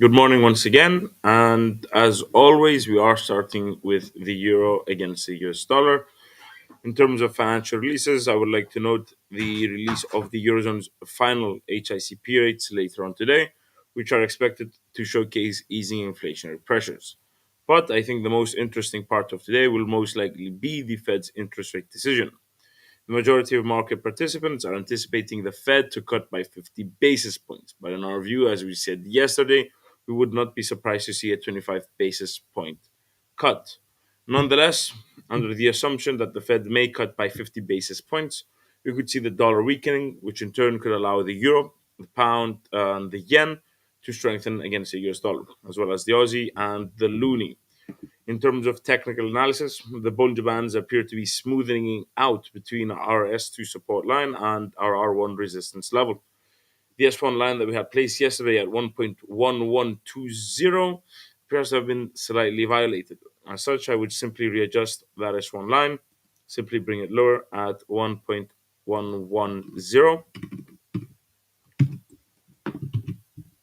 Good morning once again. And as always, we are starting with the euro against the US dollar. In terms of financial releases, I would like to note the release of the Eurozone's final HICP rates later on today, which are expected to showcase easing inflationary pressures. But I think the most interesting part of today will most likely be the Fed's interest rate decision. The majority of market participants are anticipating the Fed to cut by 50 basis points. But in our view, as we said yesterday, we would not be surprised to see a 25 basis point cut. Nonetheless, under the assumption that the Fed may cut by 50 basis points, we could see the dollar weakening, which in turn could allow the euro, the pound, and the yen to strengthen against the US dollar, as well as the Aussie and the loonie. In terms of technical analysis, the Bollinger Bands appear to be smoothing out between our S2 support line and our R1 resistance level. The S1 line that we had placed yesterday at 1.1120 appears to have been slightly violated. As such, I would simply readjust that S1 line, simply bring it lower at 1.110,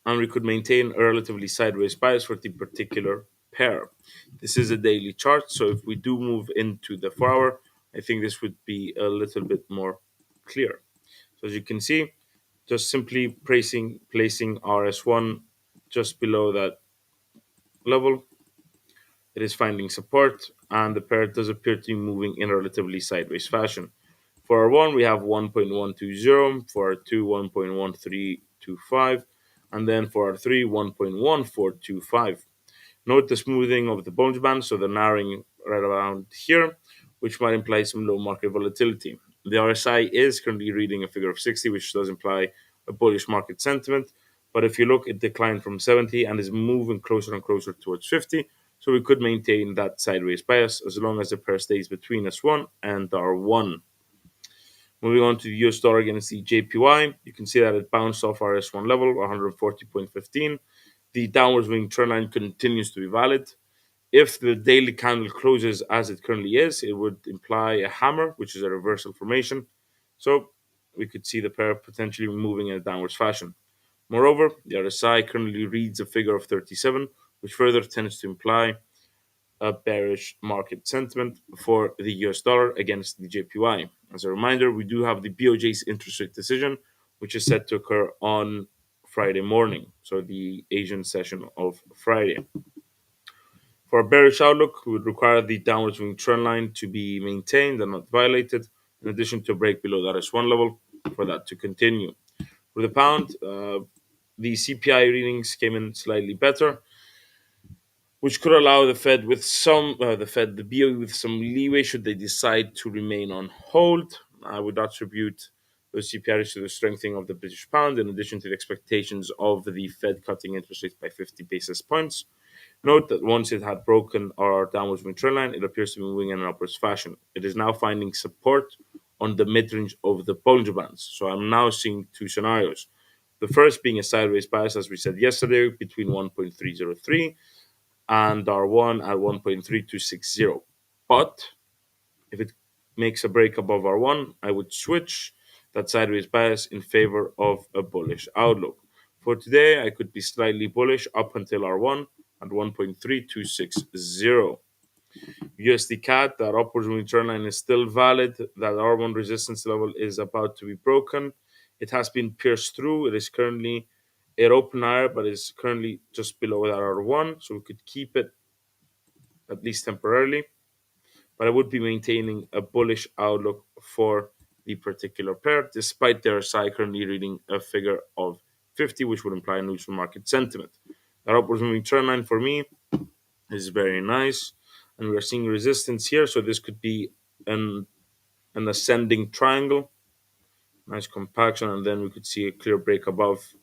and we could maintain a relatively sideways bias for the particular pair. This is a daily chart, so if we do move into the 4 hour, I think this would be a little bit more clear. So as you can see, just simply placing RS1 just below that level, it is finding support, and the pair does appear to be moving in a relatively sideways fashion. For our one, we have 1.120, for our two, 1.1325, and then for our three, 1.1425. Note the smoothing of the Bollinger Band, so the narrowing right around here, which might imply some low market volatility. The RSI is currently reading a figure of 60, which does imply a bullish market sentiment. But if you look, it declined from 70 and is moving closer and closer towards 50. So we could maintain that sideways bias as long as the pair stays between S1 and R1. Moving on to the US dollar against the JPY, you can see that it bounced off our S1 level, 140.15. The downward swing trend line continues to be valid. If the daily candle closes as it currently is, it would imply a hammer, which is a reversal formation. So we could see the pair potentially moving in a downwards fashion. Moreover, the RSI currently reads a figure of 37, which further tends to imply a bearish market sentiment for the US dollar against the JPY. As a reminder, we do have the BOJ's interest rate decision, which is set to occur on Friday morning, so the Asian session of Friday. For a bearish outlook, we would require the downward swing trend line to be maintained and not violated, in addition to a break below that S1 level for that to continue. For the pound, the CPI readings came in slightly better, which could allow the BOE with some leeway should they decide to remain on hold. I would attribute those CPIs to the strengthening of the British pound, in addition to the expectations of the Fed cutting interest rates by 50 basis points. Note that once it had broken our downwards moving trend line, it appears to be moving in an upwards fashion. It is now finding support on the mid-range of the Bollinger Bands. So I'm now seeing two scenarios. The first being a sideways bias, as we said yesterday, between 1.303 and R1 at 1.3260. But if it makes a break above R1, I would switch that sideways bias in favor of a bullish outlook. For today, I could be slightly bullish up until R1 at 1.3260. USD CAD, that upwards moving trend line is still valid. That R1 resistance level is about to be broken. It has been pierced through. It opened higher, but is currently just below that R1. So we could keep it at least temporarily. But I would be maintaining a bullish outlook for the particular pair, despite their SI currently reading a figure of 50, which would imply a neutral market sentiment. That upwards moving trend line for me is very nice, and we are seeing resistance here, so this could be an ascending triangle, nice compaction, and then we could see a clear break above,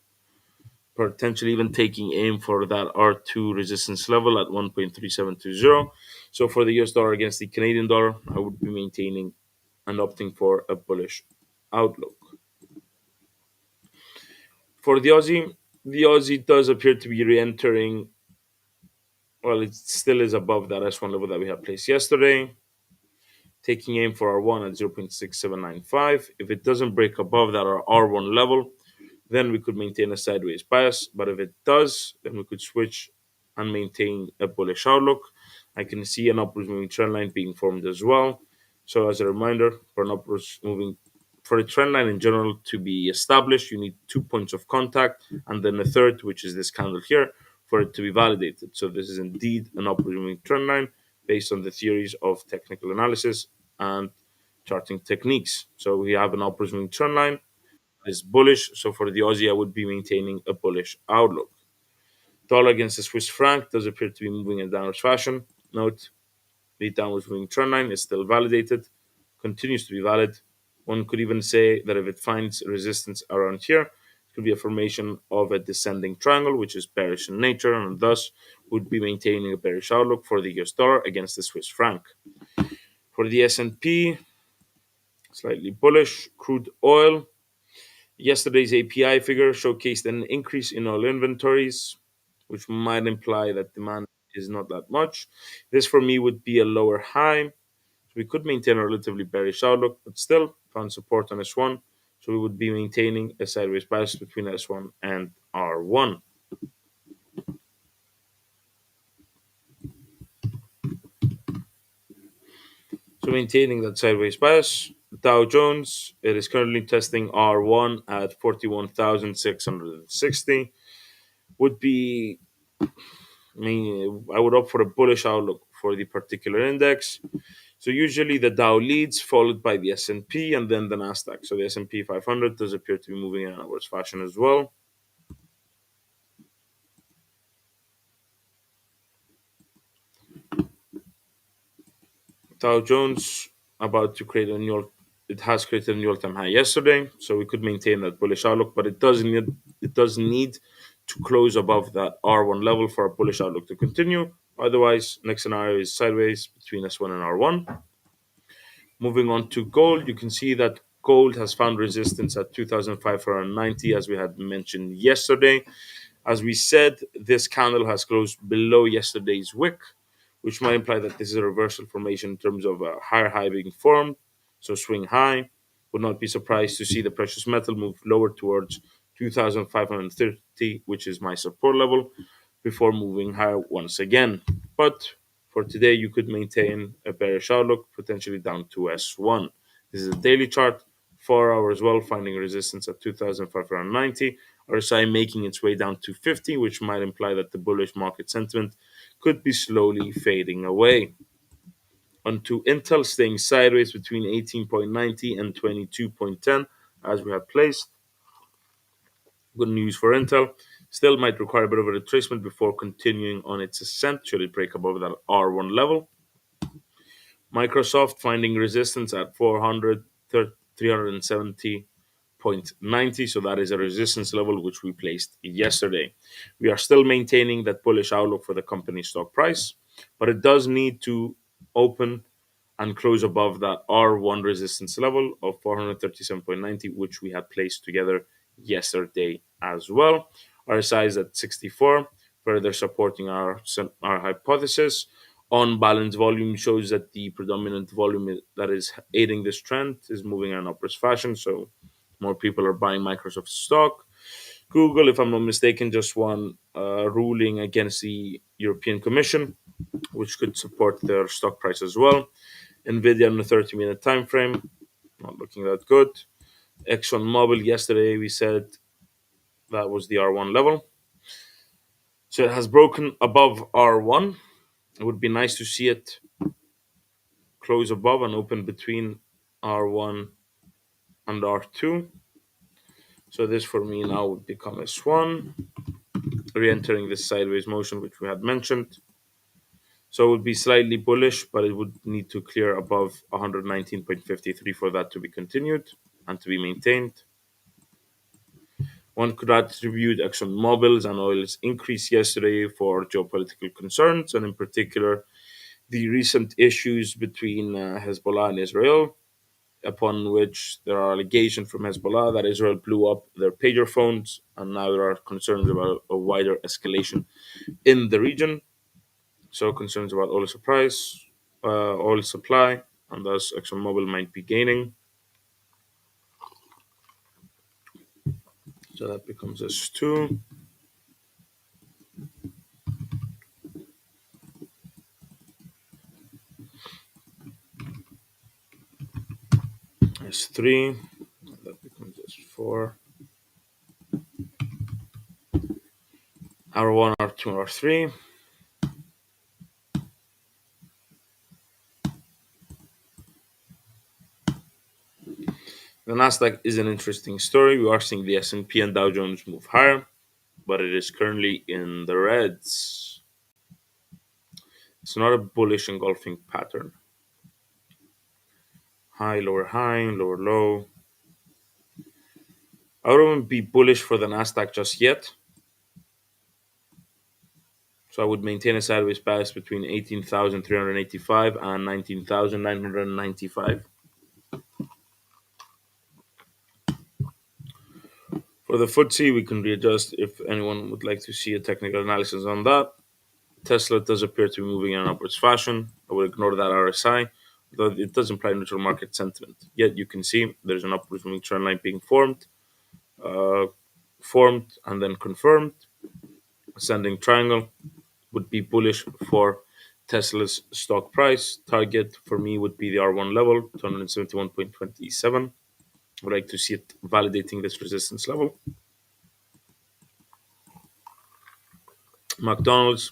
potentially even taking aim for that R2 resistance level at 1.3720. So for the US dollar against the Canadian dollar, I would be maintaining and opting for a bullish outlook. For the Aussie does appear to be re-entering. Well, it still is above that S1 level that we had placed yesterday, taking aim for R1 at 0.6795. If it doesn't break above that R1 level, then we could maintain a sideways bias. But if it does, then we could switch and maintain a bullish outlook. I can see an upwards moving trend line being formed as well. So as a reminder, for a trend line in general to be established, you need 2 points of contact and then a third, which is this candle here, for it to be validated. So this is indeed an upward moving trend line based on the theories of technical analysis and charting techniques. So we have an upward moving trend line is bullish. So for the Aussie, I would be maintaining a bullish outlook. Dollar against the Swiss franc does appear to be moving in downwards fashion. Note the downwards moving trend line is still validated, continues to be valid. One could even say that if it finds resistance around here, it could be a formation of a descending triangle, which is bearish in nature, and thus would be maintaining a bearish outlook for the US dollar against the Swiss franc. For the S&P, slightly bullish. Crude oil, yesterday's API figure showcased an increase in oil inventories, which might imply that demand is not that much. This for me would be a lower high. So we could maintain a relatively bearish outlook, but still found support on S1. So we would be maintaining a sideways bias between S1 and R1. So maintaining that sideways bias, Dow Jones, it is currently testing R1 at 41,660. Would be I would opt for a bullish outlook for the particular index. So usually the Dow leads, followed by the S&P and then the Nasdaq. So the S&P 500 does appear to be moving in an upwards fashion as well. Dow Jones about to create a new. It has created a new all-time high yesterday, so we could maintain that bullish outlook. But it does need to close above that R1 level for a bullish outlook to continue. Otherwise, next scenario is sideways between S1 and R1. Moving on to gold, you can see that gold has found resistance at 2,590, as we had mentioned yesterday. As we said, this candle has closed below yesterday's wick, which might imply that this is a reversal formation in terms of a higher high being formed. So swing high. Would not be surprised to see the precious metal move lower towards 2,530, which is my support level, before moving higher once again. But for today, you could maintain a bearish outlook, potentially down to S1. This is a daily chart, 4 hour as well, finding resistance at 2,590. RSI making its way down to 50, which might imply that the bullish market sentiment could be slowly fading away. Onto Intel staying sideways between 18.90 and 22.10 as we have placed. Good news for Intel. Still might require a bit of a retracement before continuing on its ascent should it break above that R1 level. Microsoft finding resistance at 370.90, so that is a resistance level which we placed yesterday. We are still maintaining that bullish outlook for the company's stock price, but it does need to open and close above that R1 resistance level of 437.90, which we had placed together yesterday as well. RSI is at 64, further supporting our hypothesis. On balance volume shows that the predominant volume that is aiding this trend is moving in an upwards fashion, so more people are buying Microsoft stock. Google, if I'm not mistaken, just won a ruling against the European Commission, which could support their stock price as well. Nvidia on a 30-minute time frame, not looking that good. ExxonMobil yesterday we said that was the R1 level. So it has broken above R1. It would be nice to see it close above and open between R1 and R2. So this for me now would become S1, re-entering this sideways motion which we had mentioned. So it would be slightly bullish, but it would need to clear above 119.53 for that to be continued and to be maintained. One could attribute ExxonMobil's and oil's increase yesterday for geopolitical concerns, and in particular, the recent issues between Hezbollah and Israel, upon which there are allegations from Hezbollah that Israel blew up their pager phones, and now there are concerns about a wider escalation in the region. So concerns about oil supply, and thus ExxonMobil might be gaining. So that becomes S2, S3, that becomes S4, R1, R2, R3. The Nasdaq is an interesting story. We are seeing the S&P and Dow Jones move higher, but it is currently in the reds. It's not a bullish engulfing pattern. High, lower low. I wouldn't be bullish for the Nasdaq just yet. So I would maintain a sideways bias between 18,385 and 19,995. For the FTSE, we can readjust if anyone would like to see a technical analysis on that. Tesla does appear to be moving in an upwards fashion. I would ignore that RSI, though it does imply neutral market sentiment. Yet you can see there's an upwards moving trend line being uh, formed and then confirmed. Ascending triangle would be bullish for Tesla's stock price. Target for me would be the R1 level, 271.27. I would like to see it validating this resistance level. McDonald's,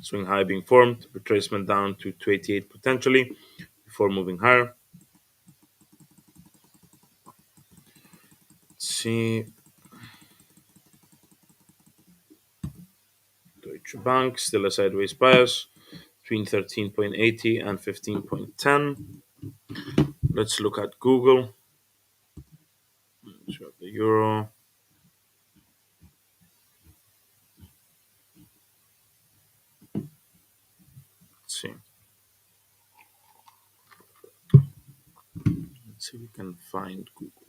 swing high being formed, retracement down to 288 potentially before moving higher. Let's see. Deutsche Bank, still a sideways bias between 13.80 and 15.10. Let's look at Google. Show the euro. Let's see. Let's see if we can find Google.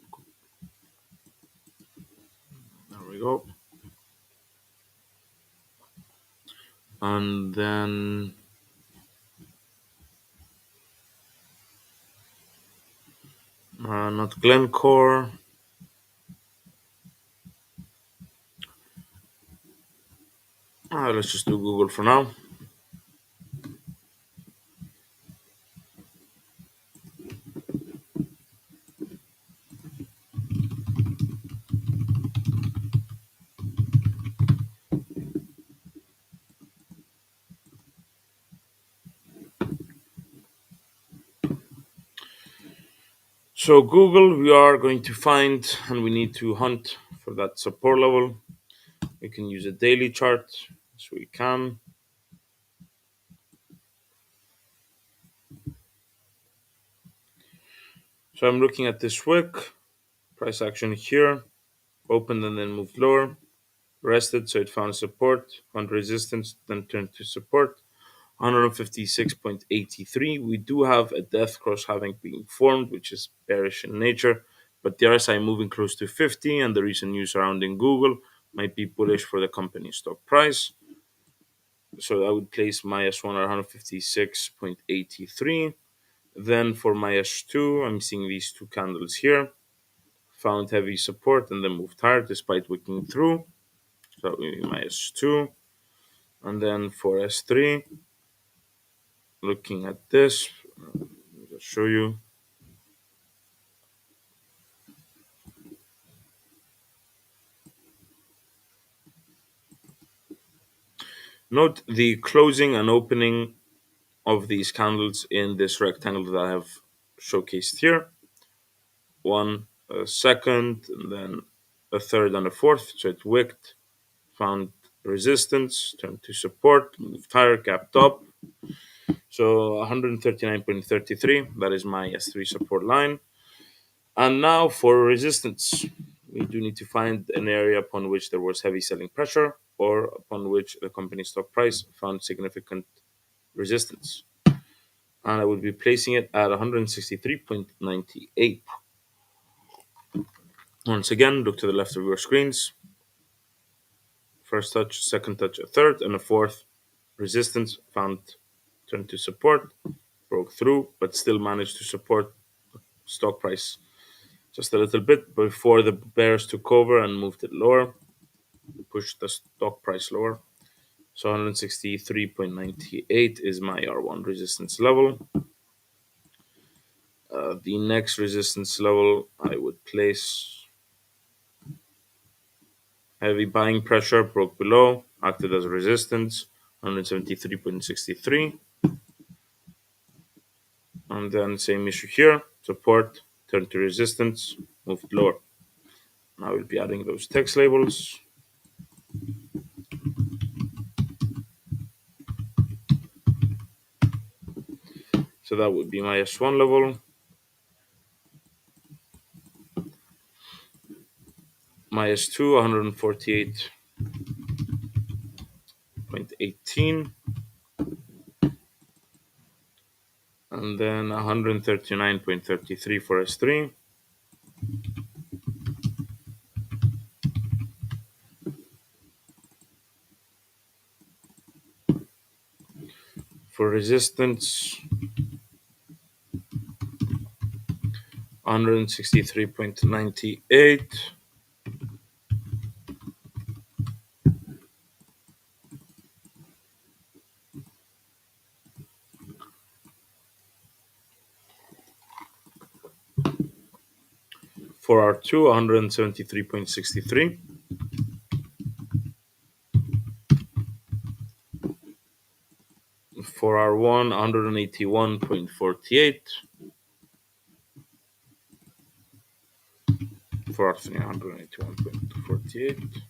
There we go. And then not Glencore. Let's just do Google for now. So Google, we are going to find, and we need to hunt for that support level. We can use a daily chart, so we can. So I'm looking at this wick, price action here, opened and then moved lower, rested, so it found support, found resistance, then turned to support. 156.83. We do have a death cross having been formed, which is bearish in nature, but the RSI moving close to 50, and the recent news surrounding Google might be bullish for the company's stock price. So I would place my S1 at 156.83. Then for my S2, I'm seeing these two candles here. Found heavy support and then moved higher despite wicking through. So that would be my S2. And then for S3, looking at this, let me just show you. Note the closing and opening of these candles in this rectangle that I have showcased here. One, a second, and then a third and a fourth. So it wicked, found resistance, turned to support, moved higher, gapped up. So 139.33, that is my S3 support line. And now for resistance, we do need to find an area upon which there was heavy selling pressure or upon which the company stock price found significant resistance. And I would be placing it at 163.98. Once again, look to the left of your screens. First touch, second touch, a third, and a fourth. Resistance found, turned to support, broke through, but still managed to support stock price. just a little bit before the bears took over and moved it lower, pushed the stock price lower. So 163.98 is my R1 resistance level. The next resistance level I would place heavy buying pressure, broke below, acted as resistance, 173.63. And then same issue here, support, turn to resistance, moved lower. Now we'll be adding those text labels. So that would be my S1 level, my S2, 148.18, and then 139.33 for S3. For resistance, 163.98. For R2, 173.63. For R1, 181.48. For R3, 181.48.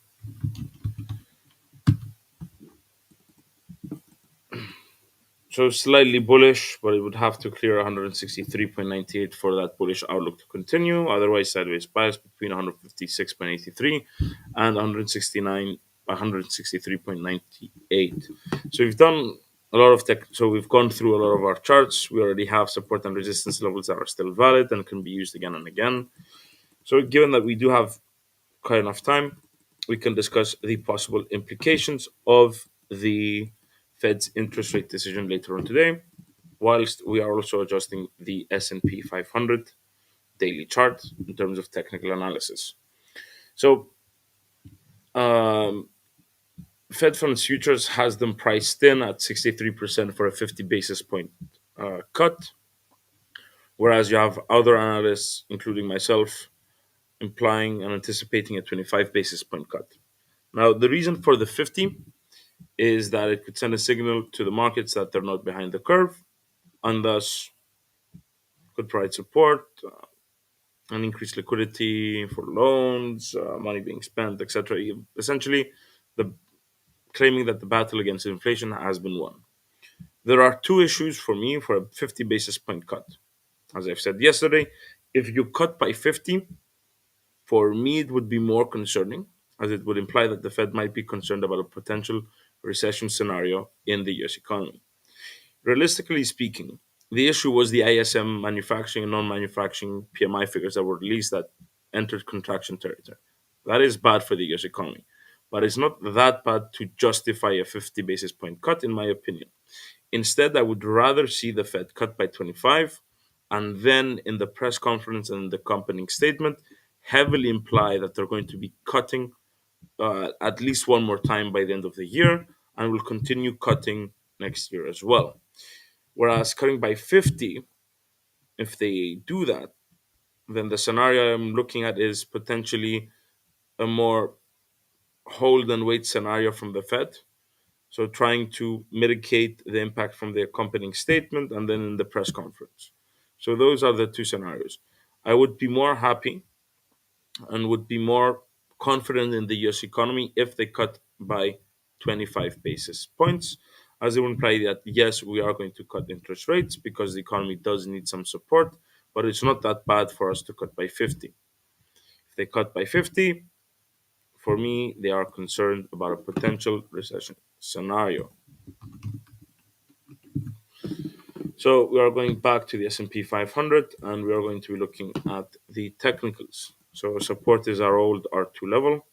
So slightly bullish, but it would have to clear 163.98 for that bullish outlook to continue. Otherwise, sideways bias between 156.83 and 163.98. So we've done a lot of tech. So we've gone through a lot of our charts. We already have support and resistance levels that are still valid and can be used again and again. So given that we do have quite enough time, we can discuss the possible implications of the Fed's interest rate decision later on today, whilst we are also adjusting the S&P 500 daily chart in terms of technical analysis. So Fed funds futures has them priced in at 63% for a 50 basis point cut, whereas you have other analysts, including myself, implying and anticipating a 25 basis point cut. Now, the reason for the 50 is that it could send a signal to the markets that they're not behind the curve and thus could provide support and increase liquidity for loans, money being spent, etc. Essentially, the claiming that the battle against inflation has been won. There are two issues for me for a 50 basis point cut. As I've said yesterday, if you cut by 50, for me it would be more concerning, as it would imply that the Fed might be concerned about a potential recession scenario in the US economy. Realistically speaking, the issue was the ISM manufacturing and non-manufacturing PMI figures that were released that entered contraction territory. That is bad for the US economy, but it's not that bad to justify a 50 basis point cut, in my opinion. Instead, I would rather see the Fed cut by 25 and then in the press conference and the accompanying statement heavily imply that they're going to be cutting at least one more time by the end of the year and will continue cutting next year as well. Whereas cutting by 50, if they do that, then the scenario I'm looking at is potentially a more hold and wait scenario from the Fed. So trying to mitigate the impact from the accompanying statement and then in the press conference. So those are the two scenarios. I would be more happy and would be more confident in the US economy if they cut by 25 basis points, as it would imply that yes, we are going to cut interest rates because the economy does need some support, but it's not that bad for us to cut by 50. If they cut by 50, for me, they are concerned about a potential recession scenario. So we are going back to the S&P 500 and we are going to be looking at the technicals. So support is our old R2 level.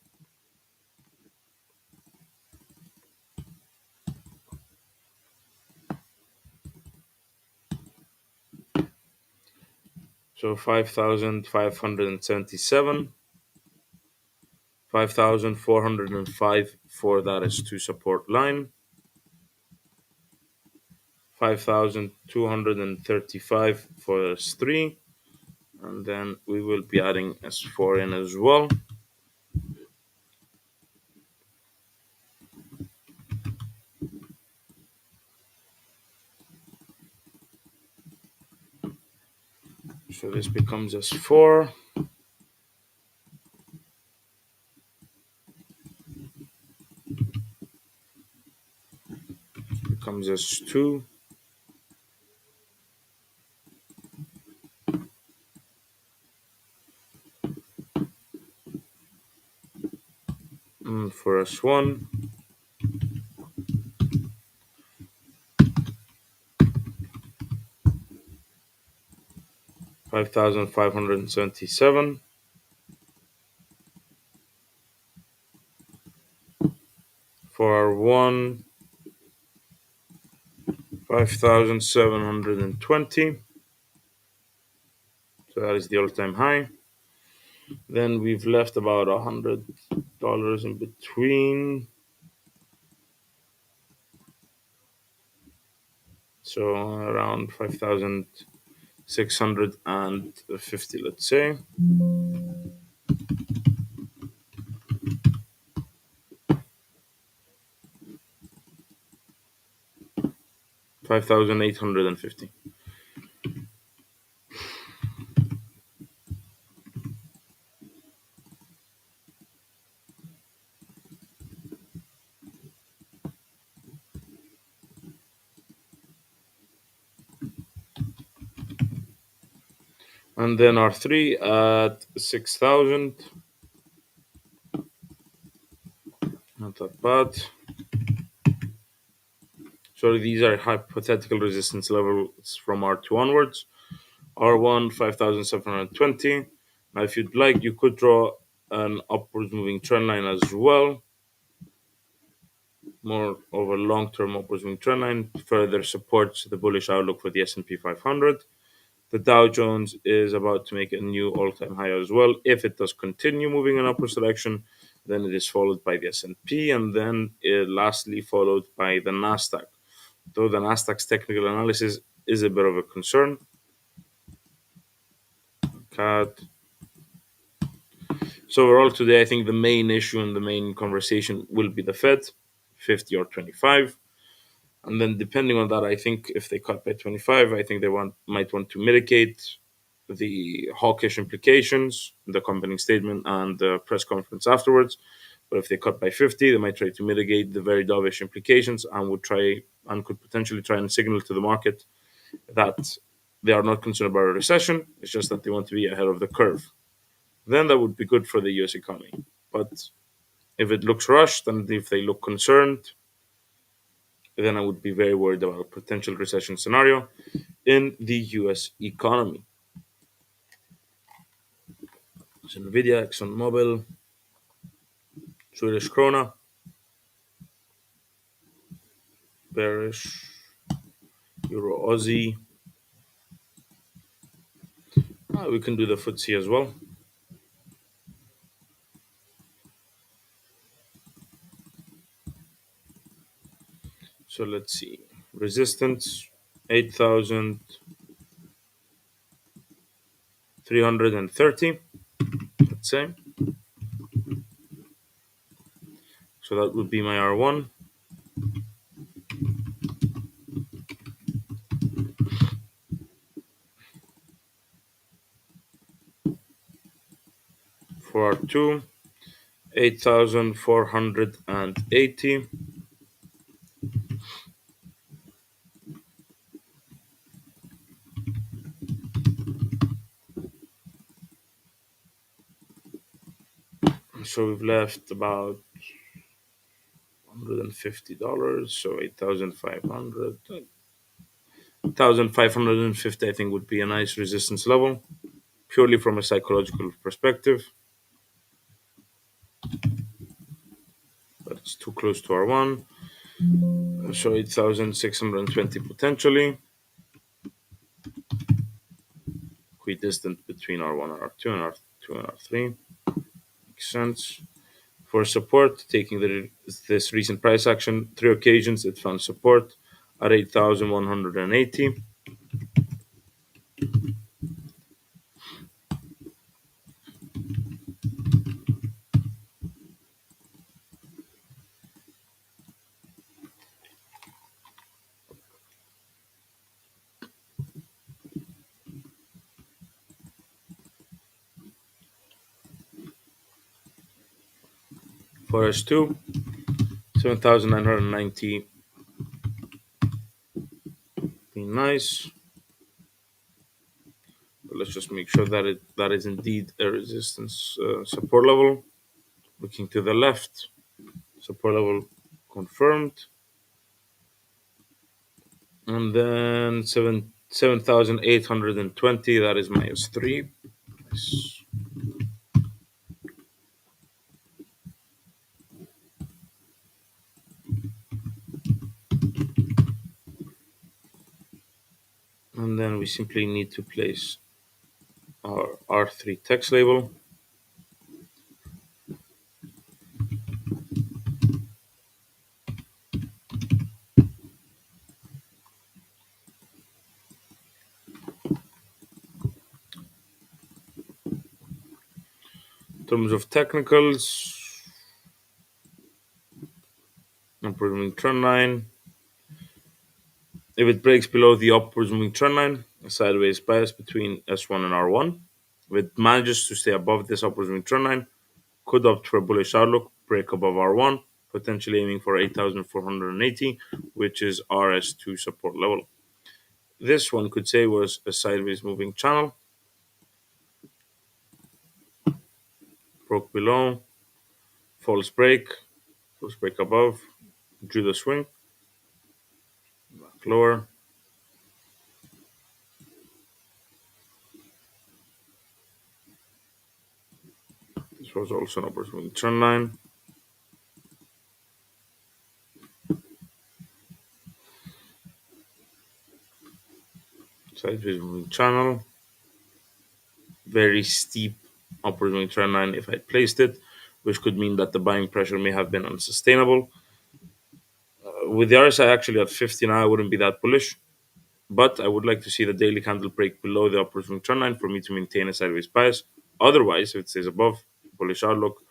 So 5,577, 5,405 for that is two support line, 5,235 for S3, and then we will be adding S4 in as well. So this becomes S4, becomes S2, and for S1, 5,577, for R1, 5,720. So that is the all-time high. Then we've left about $100 in between. So around 5,650, let's say. 5,850. And then R3 at 6,000. Not that bad. So these are hypothetical resistance levels from R2 onwards. R1, 5,720. Now, if you'd like, you could draw an upwards moving trend line as well. More of a long-term upwards moving trend line further supports the bullish outlook for the S&P 500. The Dow Jones is about to make a new all-time high as well. If it does continue moving in upward direction, then it is followed by the S&P, and then lastly followed by the Nasdaq. Though the Nasdaq's technical analysis is a bit of a concern. Cat. So overall today, I think the main issue and the main conversation will be the Fed, 50 or 25. And then depending on that, I think if they cut by 25, I think they might want to mitigate the hawkish implications, the accompanying statement and the press conference afterwards. But if they cut by 50, they might try to mitigate the very dovish implications and could potentially try and signal to the market that they are not concerned about a recession. It's just that they want to be ahead of the curve. Then that would be good for the US economy. But if it looks rushed and if they look concerned, then I would be very worried about a potential recession scenario in the US economy. So Nvidia, ExxonMobil, Swedish krona, bearish, Euro Aussie. We can do the FTSE as well. So let's see. Resistance 8,330, let's say. So that would be my R1. For R2, 8,480. So we've left about $150. So 8,500. 1,550, I think, would be a nice resistance level, purely from a psychological perspective. But it's too close to R1. So 8,620 potentially. equidistant between R1 and R2 and R2 and R3. Makes sense. For support, taking this recent price action, three occasions it found support at 8,180. For S2, 7,990. Be nice. But let's just make sure that that is indeed a resistance support level. Looking to the left, support level confirmed. And then 7,820, that is minus 3. Nice. And then we simply need to place our R3 text label. In terms of technicals, upward moving trend line. If it breaks below the upwards moving trend line, a sideways bias between S1 and R1. If it manages to stay above this upwards moving trend line, could opt for a bullish outlook, break above R1, potentially aiming for 8,480, which is RS2 support level. This one could say was a sideways moving channel. Broke below, false break above, drew the swing, back lower. This was also an upwards moving trend line. Sideways moving channel. Very steep upward moving trend line if I placed it, which could mean that the buying pressure may have been unsustainable. With the RSI actually at 50 now, I wouldn't be that bullish, but I would like to see the daily candle break below the upward moving trend line for me to maintain a sideways bias. Otherwise, if it stays above, bullish outlook,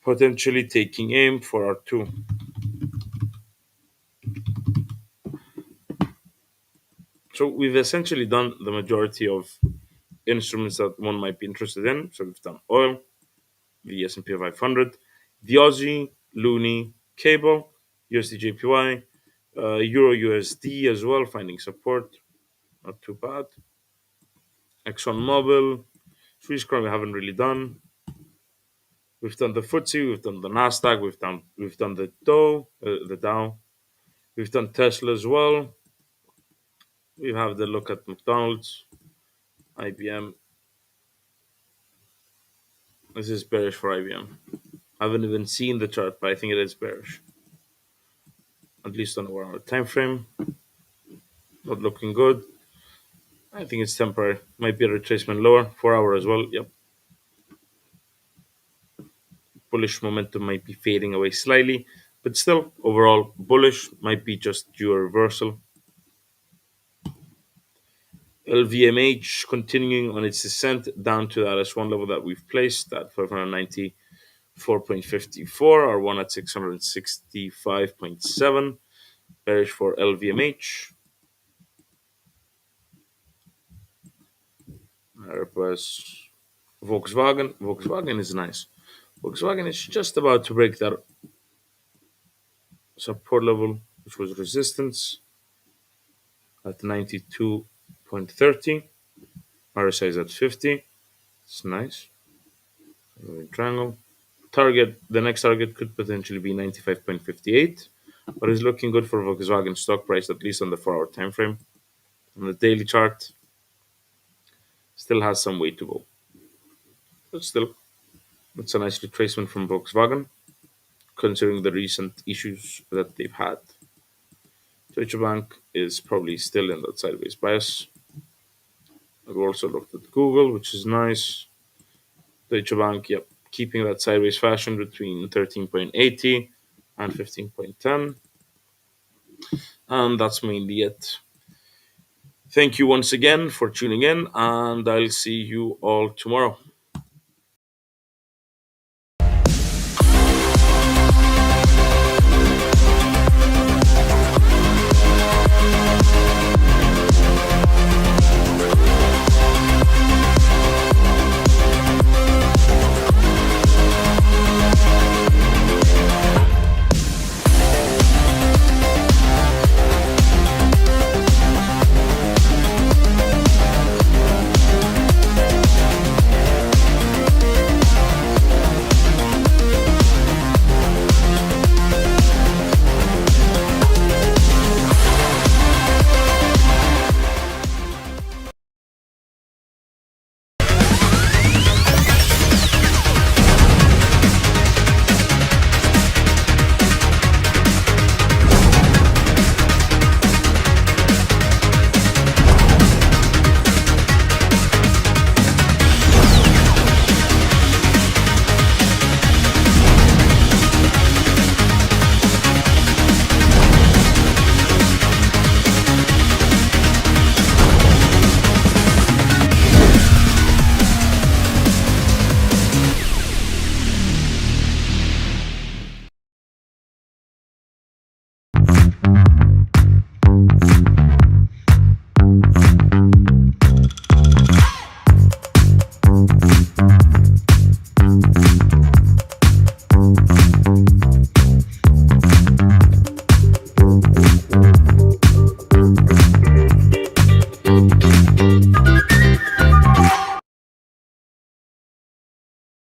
potentially taking aim for R2. So we've essentially done the majority of instruments that one might be interested in. So we've done oil, the S&P 500, the Aussie, Loonie, cable, USD JPY, Euro USD as well, finding support, not too bad. ExxonMobil, Swedish krona we haven't really done. We've done the FTSE, we've done the Nasdaq, we've done the Dow, we've done Tesla as well. We have the look at McDonald's, IBM. This is bearish for IBM. I haven't even seen the chart, but I think it is bearish. At least on a 1 hour time frame. Not looking good. I think it's temporary. Might be a retracement lower. 4 hour as well. Yep. Bullish momentum might be fading away slightly, but still overall bullish. Might be just due a reversal. LVMH continuing on its descent down to that S1 level that we've placed at 594.54, or one at 665.7. Bearish for LVMH. Airbus, Volkswagen. Volkswagen is nice. Volkswagen is just about to break that support level, which was resistance at 92.30. RSI is at 50. It's nice. Triangle. The next target could potentially be 95.58, but it's looking good for Volkswagen stock price, at least on the 4 hour time frame. On the daily chart, still has some way to go. But still, it's a nice retracement from Volkswagen, considering the recent issues that they've had. Deutsche Bank is probably still in that sideways bias. I've also looked at Google, which is nice. Deutsche Bank, yep, keeping that sideways fashion between 13.80 and 15.10. And that's mainly it. Thank you once again for tuning in, and I'll see you all tomorrow.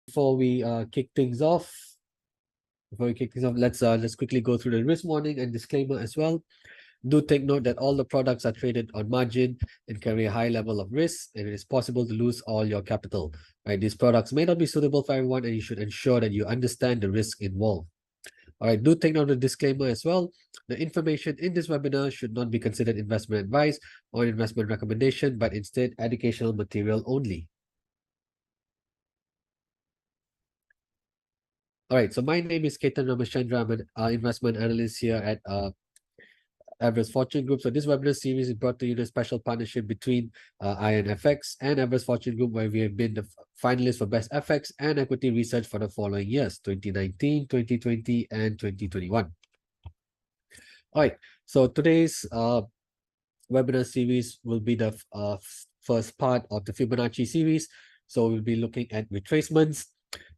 Before we kick things off, let's quickly go through the risk warning and disclaimer as well. Do take note that all the products are traded on margin and carry a high level of risk, and it is possible to lose all your capital. Right? These products may not be suitable for everyone, and you should ensure that you understand the risk involved. All right, do take note of the disclaimer as well. The information in this webinar should not be considered investment advice or investment recommendation, but instead educational material only. All right, so my name is Ketan Ramachandra. I'm an investment analyst here at Everest Fortune Group. So this webinar series is brought to you in a special partnership between IronFX and Everest Fortune Group, where we have been the finalists for Best FX and Equity Research for the following years, 2019, 2020, and 2021. All right, so today's webinar series will be the first part of the Fibonacci series. So we'll be looking at retracements.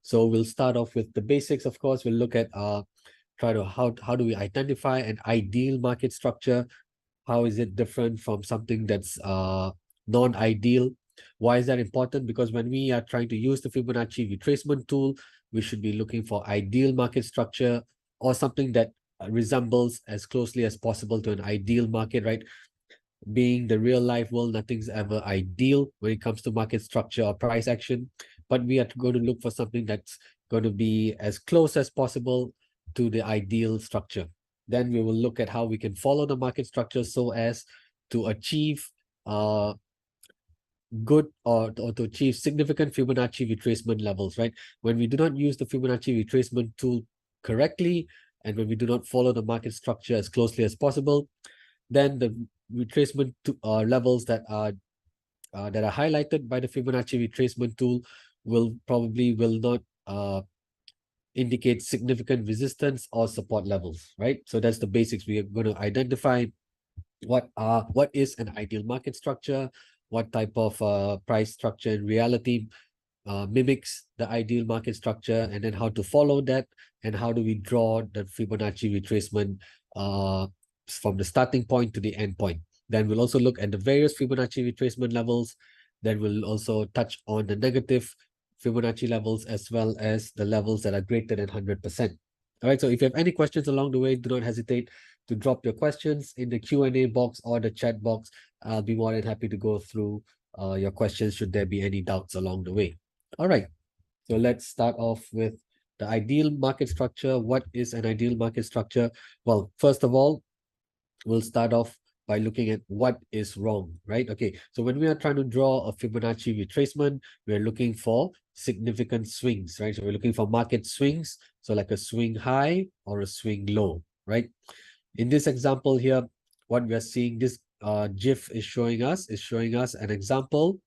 So we'll start off with the basics, of course. We'll look at how do we identify an ideal market structure? How is it different from something that's non-ideal? Why is that important? Because when we are trying to use the Fibonacci retracement tool, we should be looking for ideal market structure or something that resembles as closely as possible to an ideal market, right? Being the real life world, nothing's ever ideal when it comes to market structure or price action, but we are going to look for something that's going to be as close as possible to the ideal structure. Then we will look at how we can follow the market structure so as to achieve good or to achieve significant Fibonacci retracement levels, right? When we do not use the Fibonacci retracement tool correctly, and when we do not follow the market structure as closely as possible, then the retracement levels that are highlighted by the Fibonacci retracement tool will not indicate significant resistance or support levels, right? So that's the basics. We are going to identify what is an ideal market structure, what type of price structure in reality mimics the ideal market structure, and then how to follow that, and how do we draw the Fibonacci retracement from the starting point to the end point. Then we'll also look at the various Fibonacci retracement levels. Then we'll also touch on the negative Fibonacci levels as well as the levels that are greater than 100%. All right, so if you have any questions along the way, do not hesitate to drop your questions in the Q&A box or the chat box. I'll be more than happy to go through your questions should there be any doubts along the way. All right, so let's start off with the ideal market structure. What is an ideal market structure? Well, first of all, we'll start off by looking at what is wrong, right? Okay, so when we are trying to draw a Fibonacci retracement, we're looking for significant swings, right? So we're looking for market swings, so like a swing high or a swing low, right? In this example here, what we are seeing, this GIF is showing us an example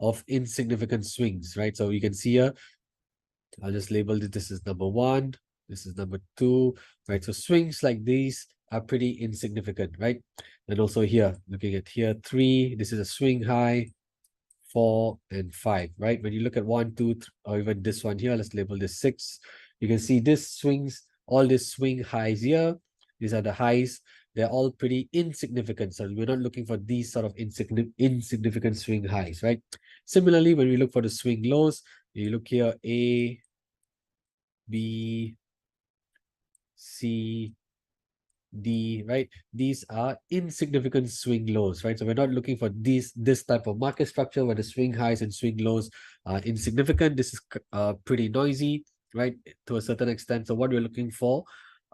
of insignificant swings, right? So you can see here, I'll just label it. This is number one. This is number two, right? So swings like these are pretty insignificant, right? And also here, looking at here, three, this is a swing high, four, and five, right? When you look at one, two, or even this one here, let's label this six. You can see this swings, all these swing highs here, these are the highs. They're all pretty insignificant. So we're not looking for these sort of insignificant swing highs, right? Similarly, when we look for the swing lows, you look here, A, B, C, D, right? These are insignificant swing lows, right? So we're not looking for this type of market structure where the swing highs and swing lows are insignificant. This is pretty noisy, right? To a certain extent. So what we're looking for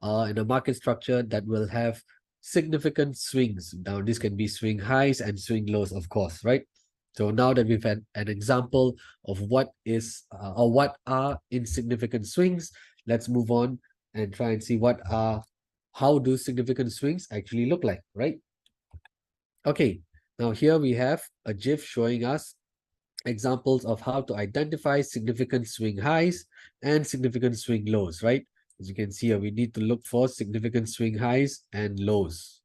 in a market structure that will have significant swings. Now, this can be swing highs and swing lows, of course, right? So now that we've had an example of what is or what are insignificant swings, let's move on and try and see how do significant swings actually look like, right? Okay, now here we have a GIF showing us examples of how to identify significant swing highs and significant swing lows, right? As you can see here, we need to look for significant swing highs and lows.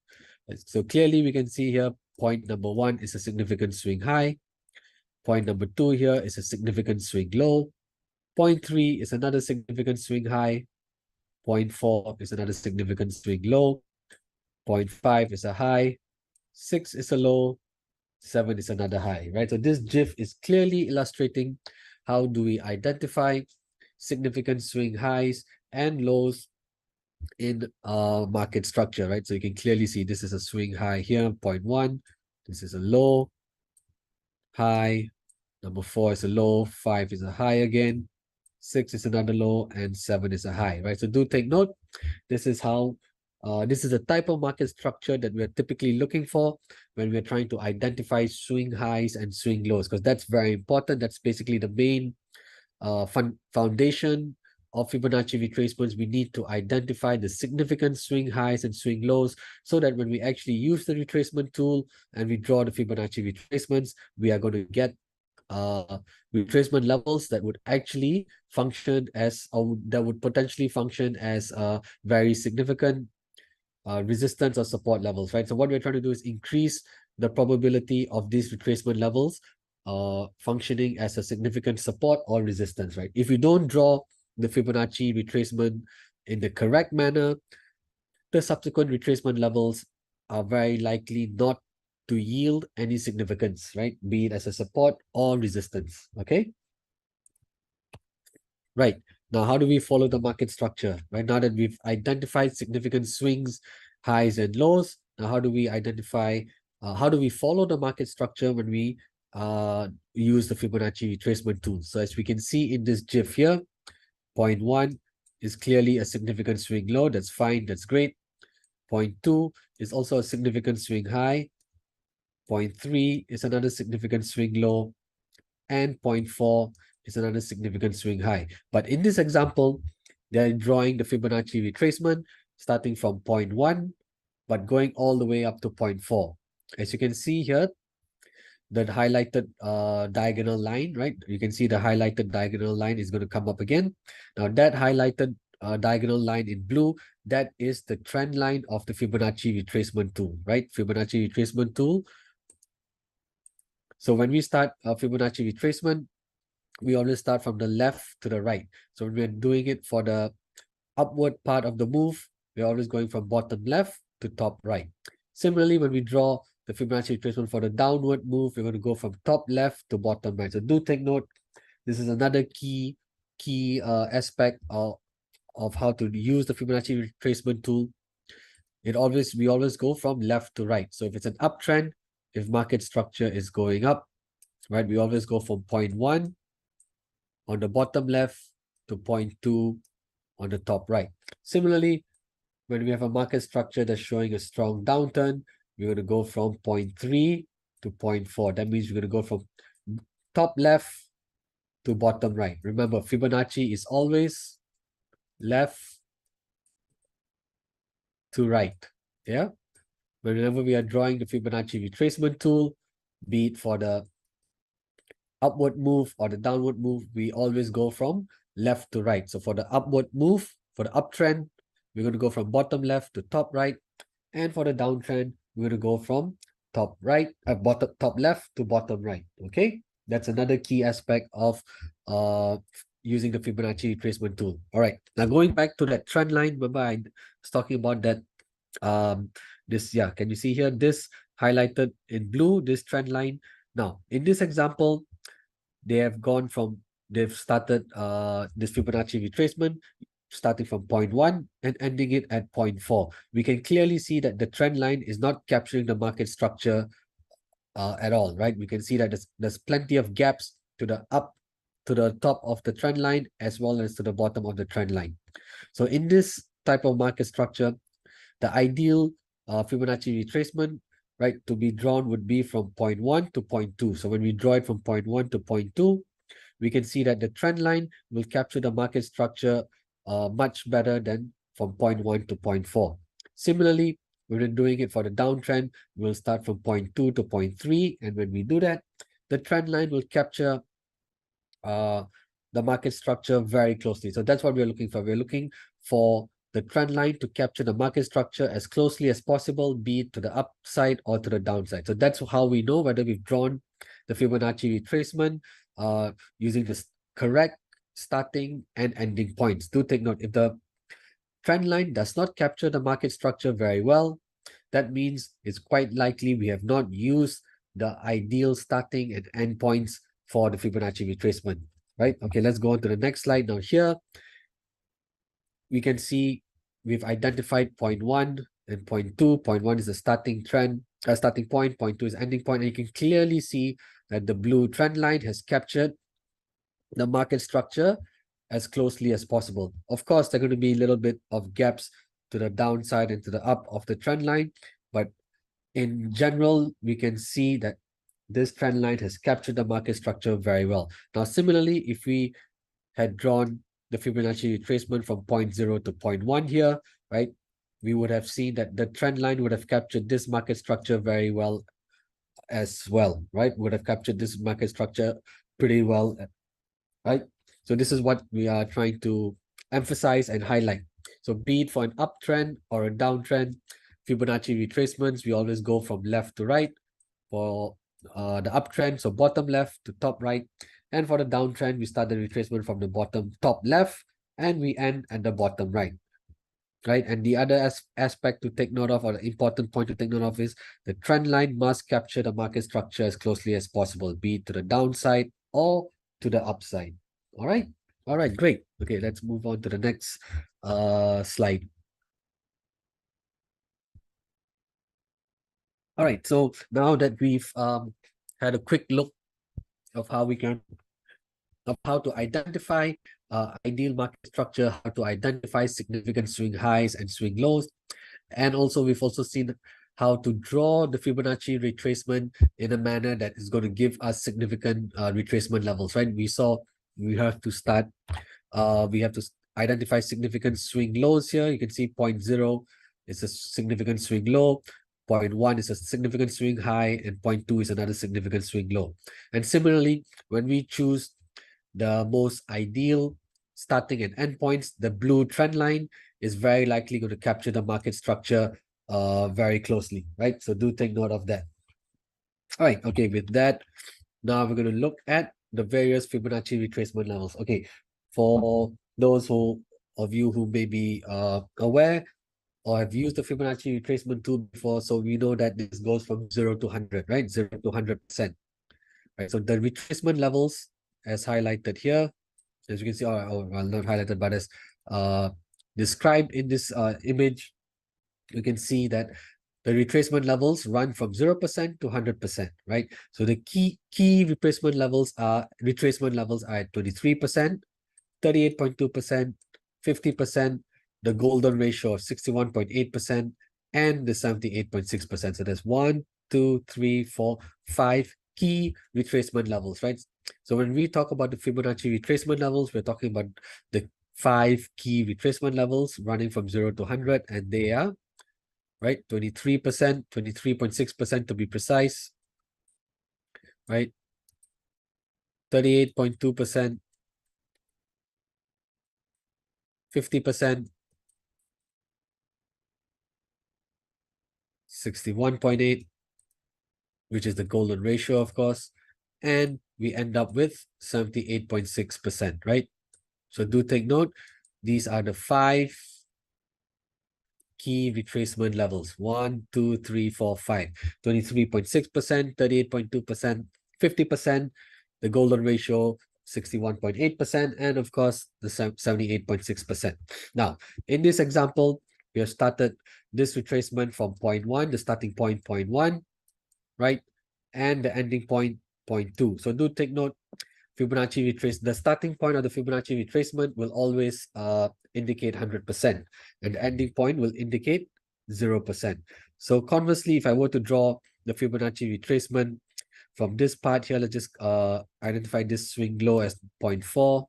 So clearly we can see here, point number one is a significant swing high. Point number two here is a significant swing low. Point three is another significant swing high. Point four is another significant swing low. Point five is a high. Six is a low. Seven is another high, right? So this GIF is clearly illustrating how do we identify significant swing highs and lows in market structure, right? So you can clearly see this is a swing high here, point one. This is a low, high. Number four is a low, five is a high again. Six is another low, and seven is a high, right? So do take note. This is how, this is a type of market structure that we're typically looking for when we're trying to identify swing highs and swing lows, because that's very important. That's basically the main foundation of Fibonacci retracements. We need to identify the significant swing highs and swing lows so that when we actually use the retracement tool and we draw the Fibonacci retracements, we are going to get retracement levels that would actually function as, or that would potentially function as very significant resistance or support levels, right? So what we're trying to do is increase the probability of these retracement levels functioning as a significant support or resistance, right? If you don't draw the Fibonacci retracement in the correct manner, the subsequent retracement levels are very likely not to yield any significance, right? Be it as a support or resistance, okay? Right. Now, how do we follow the market structure, right? Now that we've identified significant swings, highs and lows, now how do we how do we follow the market structure when we use the Fibonacci retracement tool? So as we can see in this GIF here, point one is clearly a significant swing low. That's fine. That's great. Point two is also a significant swing high. Point three is another significant swing low. And point four is another significant swing high. But in this example, they're drawing the Fibonacci retracement starting from point one, but going all the way up to point four. As you can see here, the highlighted diagonal line, right? You can see the highlighted diagonal line is going to come up again. Now that highlighted diagonal line in blue, that is the trend line of the Fibonacci retracement tool, right? Fibonacci retracement tool. So when we start Fibonacci retracement, we always start from the left to the right. So when we're doing it for the upward part of the move, we're always going from bottom left to top right. Similarly, when we draw the Fibonacci retracement for the downward move, we're going to go from top left to bottom right. So do take note, this is another key aspect of how to use the Fibonacci retracement tool. We always go from left to right. So if it's an uptrend, if market structure is going up, right, we always go from point one on the bottom left to point two on the top right. Similarly, when we have a market structure that's showing a strong downturn, we're going to go from 0.3 to 0.4. That means we're going to go from top left to bottom right. Remember, Fibonacci is always left to right. Yeah. Whenever we are drawing the Fibonacci retracement tool, be it for the upward move or the downward move, we always go from left to right. So for the upward move, for the uptrend, we're going to go from bottom left to top right. And for the downtrend, we're going to go from top left to bottom right. Okay, that's another key aspect of using the Fibonacci retracement tool. All right, now going back to that trend line, remember I was talking about that can you see here this highlighted in blue, this trend line. Now in this example, they've started this Fibonacci retracement starting from 0.1 and ending it at 0.4. We can clearly see that the trend line is not capturing the market structure at all, right? We can see that there's plenty of gaps to the top of the trend line as well as to the bottom of the trend line. So in this type of market structure, the ideal Fibonacci retracement, right, to be drawn would be from 0.1 to 0.2. So when we draw it from 0.1 to 0.2, we can see that the trend line will capture the market structure much better than from 0.1 to 0.4. Similarly, when we're doing it for the downtrend, we'll start from 0.2 to 0.3. And when we do that, the trend line will capture the market structure very closely. So that's what we're looking for. We're looking for the trend line to capture the market structure as closely as possible, be it to the upside or to the downside. So that's how we know whether we've drawn the Fibonacci retracement using the correct starting and ending points. Do take note, if the trend line does not capture the market structure very well, that means it's quite likely we have not used the ideal starting and end points for the Fibonacci retracement, right? Okay, let's go on to the next slide. Now here, we can see we've identified 0.1 and 0.2. 0.1 is the starting point, 0.2 is ending point, and you can clearly see that the blue trend line has captured the market structure as closely as possible. Of course, there are going to be a little bit of gaps to the downside and to the up of the trend line, but in general, we can see that this trend line has captured the market structure very well. Now, similarly, if we had drawn the Fibonacci retracement from 0.0 to 0.1 here, right, we would have seen that the trend line would have captured this market structure very well as well, right? Would have captured this market structure pretty well, right? So this is what we are trying to emphasize and highlight. So be it for an uptrend or a downtrend, Fibonacci retracements, we always go from left to right. For the uptrend, so bottom left to top right. And for the downtrend, we start the retracement from the top left, and we end at the bottom right. Right, and the other aspect to take note of, or the important point to take note of, is the trend line must capture the market structure as closely as possible, be it to the downside or to the upside. All right, great. Okay, let's move on to the next slide. All right, so now that we've had a quick look of how to identify ideal market structure, how to identify significant swing highs and swing lows, and also we've also seen how to draw the Fibonacci retracement in a manner that is going to give us significant retracement levels, right? We have to identify significant swing lows here. You can see 0.0 is a significant swing low, 0.1 is a significant swing high, and 0.2 is another significant swing low. And similarly, when we choose the most ideal starting and end points, the blue trend line is very likely going to capture the market structure very closely, right? So do take note of that. All right, okay, with that, now we're going to look at the various Fibonacci retracement levels. Okay, for those of you who may be aware or have used the Fibonacci retracement tool before, so we know that this goes from 0 to 100, right? 0 to 100%. Right, so the retracement levels, as highlighted here, as you can see, or well, not highlighted, but as described in this image, you can see that the retracement levels run from 0% to 100%, right? So the key retracement levels are at 23%, 38.2%, 50%, the golden ratio of 61.8%, and the 78.6%. So there's 1, 2, 3, 4, 5 key retracement levels, right? So when we talk about the Fibonacci retracement levels, we're talking about the 5 key retracement levels running from 0 to 100, and they are, right, 23%, 23.6% to be precise, right? 38.2%, 50%, 61.8, which is the golden ratio, of course, and we end up with 78.6%, right? So do take note, these are the 5 key retracement levels: 1, 2, 3, 4, 5. 23.6%, 38.2%, 50%, the golden ratio 61.8%, and of course the 78.6%. Now, in this example, we have started this retracement from point 1, the starting point 1, right? And the ending point 2. So do take note, Fibonacci retrace, the starting point of the Fibonacci retracement will always indicate 100%, and the ending point will indicate 0%. So conversely, if I were to draw the Fibonacci retracement from this part here, let's just identify this swing low as 0.4.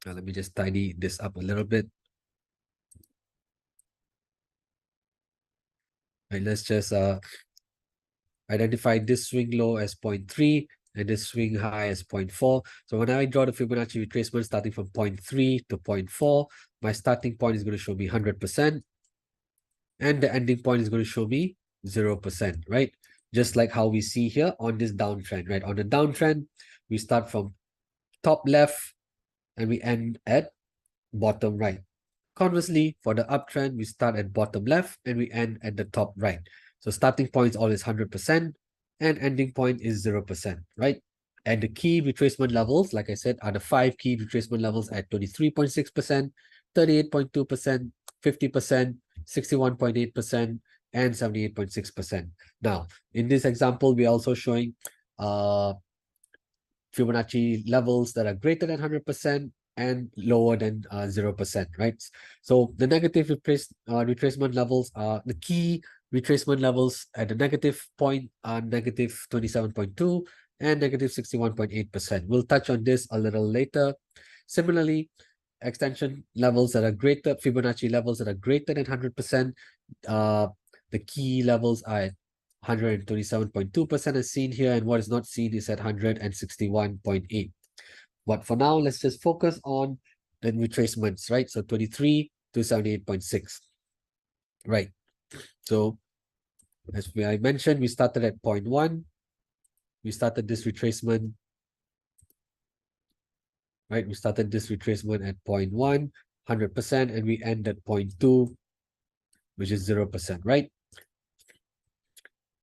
Now, let me just tidy this up a little bit. Right, let's just identify this swing low as 0.3 and this swing high as 0.4. So when I draw the Fibonacci retracement starting from 0.3 to 0.4, my starting point is going to show me 100%, and the ending point is going to show me 0%, right? Just like how we see here on this downtrend, right? On the downtrend, we start from top left and we end at bottom right. Conversely, for the uptrend, we start at bottom left and we end at the top right. So starting point is always 100% and ending point is 0%, right? And the key retracement levels, like I said, are the 5 key retracement levels at 23.6%, 38.2%, 50%, 61.8%, and 78.6%. Now, in this example, we're also showing Fibonacci levels that are greater than 100% and lower than 0%, right? So the negative retracement levels are the key retracement levels at the negative point are negative 27.2 and negative 61.8%. We'll touch on this a little later. Similarly, extension levels that are greater, Fibonacci levels that are greater than 100%, the key levels are 127.2% as seen here, and what is not seen is at 161.8. But for now, let's just focus on the retracements, right? So 23 to 78.6, right? So as I mentioned, we started at 0.1. We started this retracement, right? We started this retracement at 0.1, 100%, and we end at 0.2, which is 0%, right?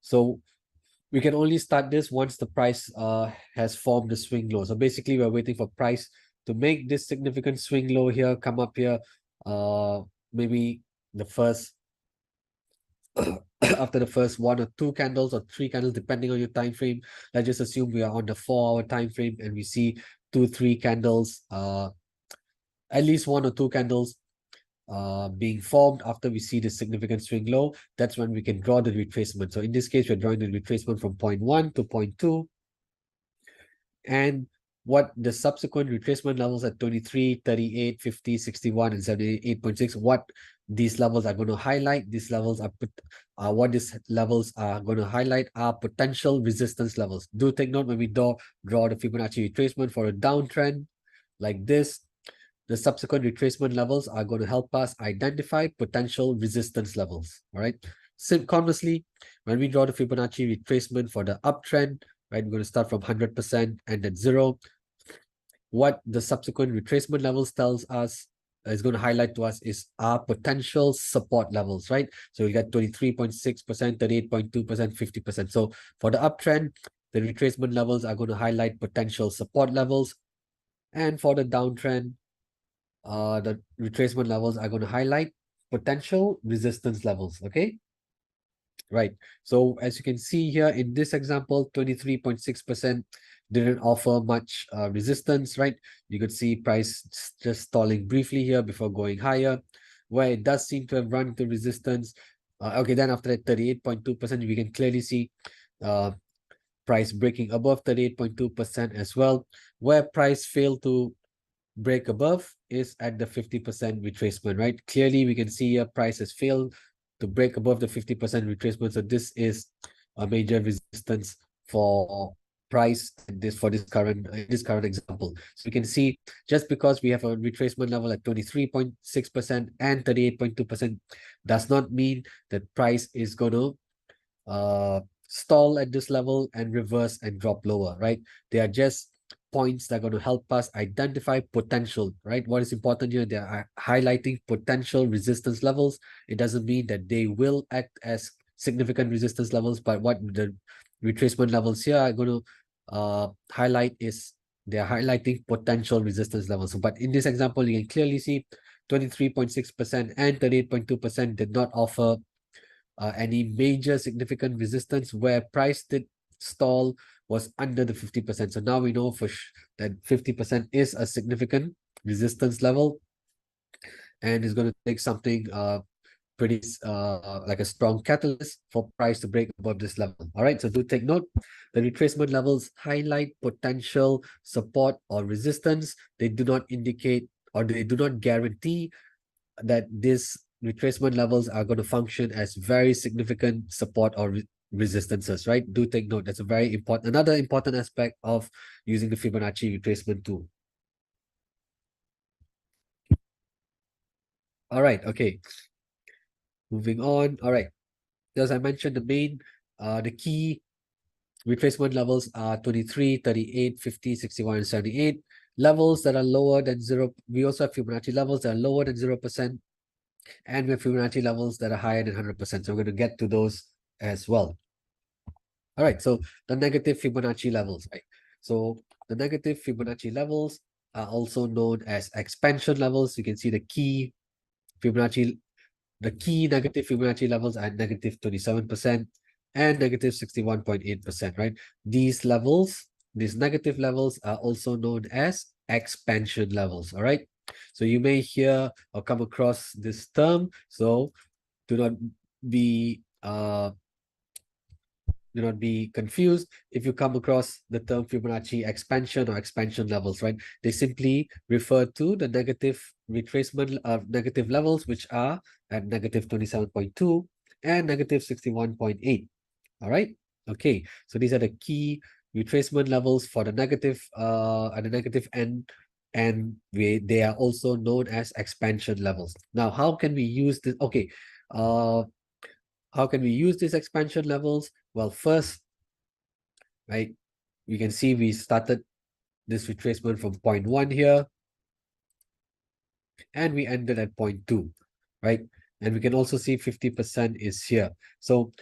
So we can only start this once the price has formed the swing low. So basically, we're waiting for price to make this significant swing low here, come up here, maybe the first after the first 1 or 2 candles or 3 candles, depending on your time frame. Let's just assume we are on the 4-hour time frame and we see 2-3 candles, at least 1 or 2 candles being formed after we see the significant swing low. That's when we can draw the retracement. So in this case, we're drawing the retracement from 0.1 to 0.2, and what the subsequent retracement levels at 23, 38, 50, 61, and 78.6, what these levels are going to highlight. These levels are what these levels are going to highlight are potential resistance levels. Do take note when we draw the Fibonacci retracement for a downtrend like this, the subsequent retracement levels are going to help us identify potential resistance levels. All right. Conversely, when we draw the Fibonacci retracement for the uptrend, right, we're going to start from 100% and at 0. What the subsequent retracement levels tells us is going to highlight to us is our potential support levels, right? So we got 23.6%, 38.2%, 50%. So for the uptrend, the retracement levels are going to highlight potential support levels, and for the downtrend, the retracement levels are going to highlight potential resistance levels. Okay, right. So as you can see here in this example, 23.6% didn't offer much resistance, right? You could see price just stalling briefly here before going higher. Where it does seem to have run into resistance Okay, then after that 38.2%, we can clearly see uh, price breaking above 38.2% as well. Where price failed to break above is at the 50% retracement, right? Clearly, we can see a price has failed to break above the 50% retracement. So this is a major resistance for price for this current example. So we can see just because we have a retracement level at 23.6% and 38.2% does not mean that price is going to stall at this level and reverse and drop lower, right? They are just points that are going to help us identify potential, right? What is important here, they are highlighting potential resistance levels. It doesn't mean that they will act as significant resistance levels, but what the retracement levels here are going to highlight is they are highlighting potential resistance levels. But in this example, you can clearly see 23.6% and 38.2% did not offer any major significant resistance. Where price did stall was under the 50%. So now we know that 50% is a significant resistance level and is going to take something pretty like a strong catalyst for price to break above this level. All right, so do take note. The retracement levels highlight potential support or resistance. They do not indicate or they do not guarantee that these retracement levels are going to function as very significant support or resistances, right? Do take note. That's a very important, another important aspect of using the Fibonacci retracement tool. All right, okay. Moving on. All right. As I mentioned, the key retracement levels are 23, 38, 50, 61, and 78. Levels that are lower than zero. We also have Fibonacci levels that are lower than 0%. And we have Fibonacci levels that are higher than 100%. So we're going to get to those as well. All right, so the negative Fibonacci levels, right? So the negative Fibonacci levels are also known as expansion levels. You can see the key negative Fibonacci levels are negative 27% and negative 61.8%, right? These negative levels are also known as expansion levels, all right? So you may hear or come across this term, so do not be confused if you come across the term Fibonacci expansion or expansion levels, right? They simply refer to the negative retracement of negative levels, which are at negative 27.2 and negative 61.8. All right. Okay. So these are the key retracement levels for the negative at the negative end, and they are also known as expansion levels. Now, how can we use this? Okay. How can we use these expansion levels? Well, first, right, you can see we started this retracement from point 1 here, and we ended at point 2, right? And we can also see 50% is here. So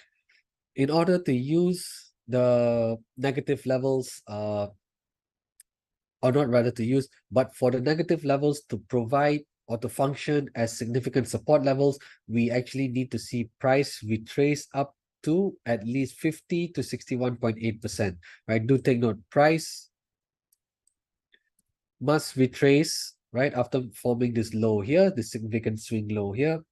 in order to use the negative levels, or not rather to use, but for the negative levels to provide or to function as significant support levels, we actually need to see price retrace up to at least 50 to 61.8%, right? Do take note, price must retrace, right? After forming this low here, this significant swing low here,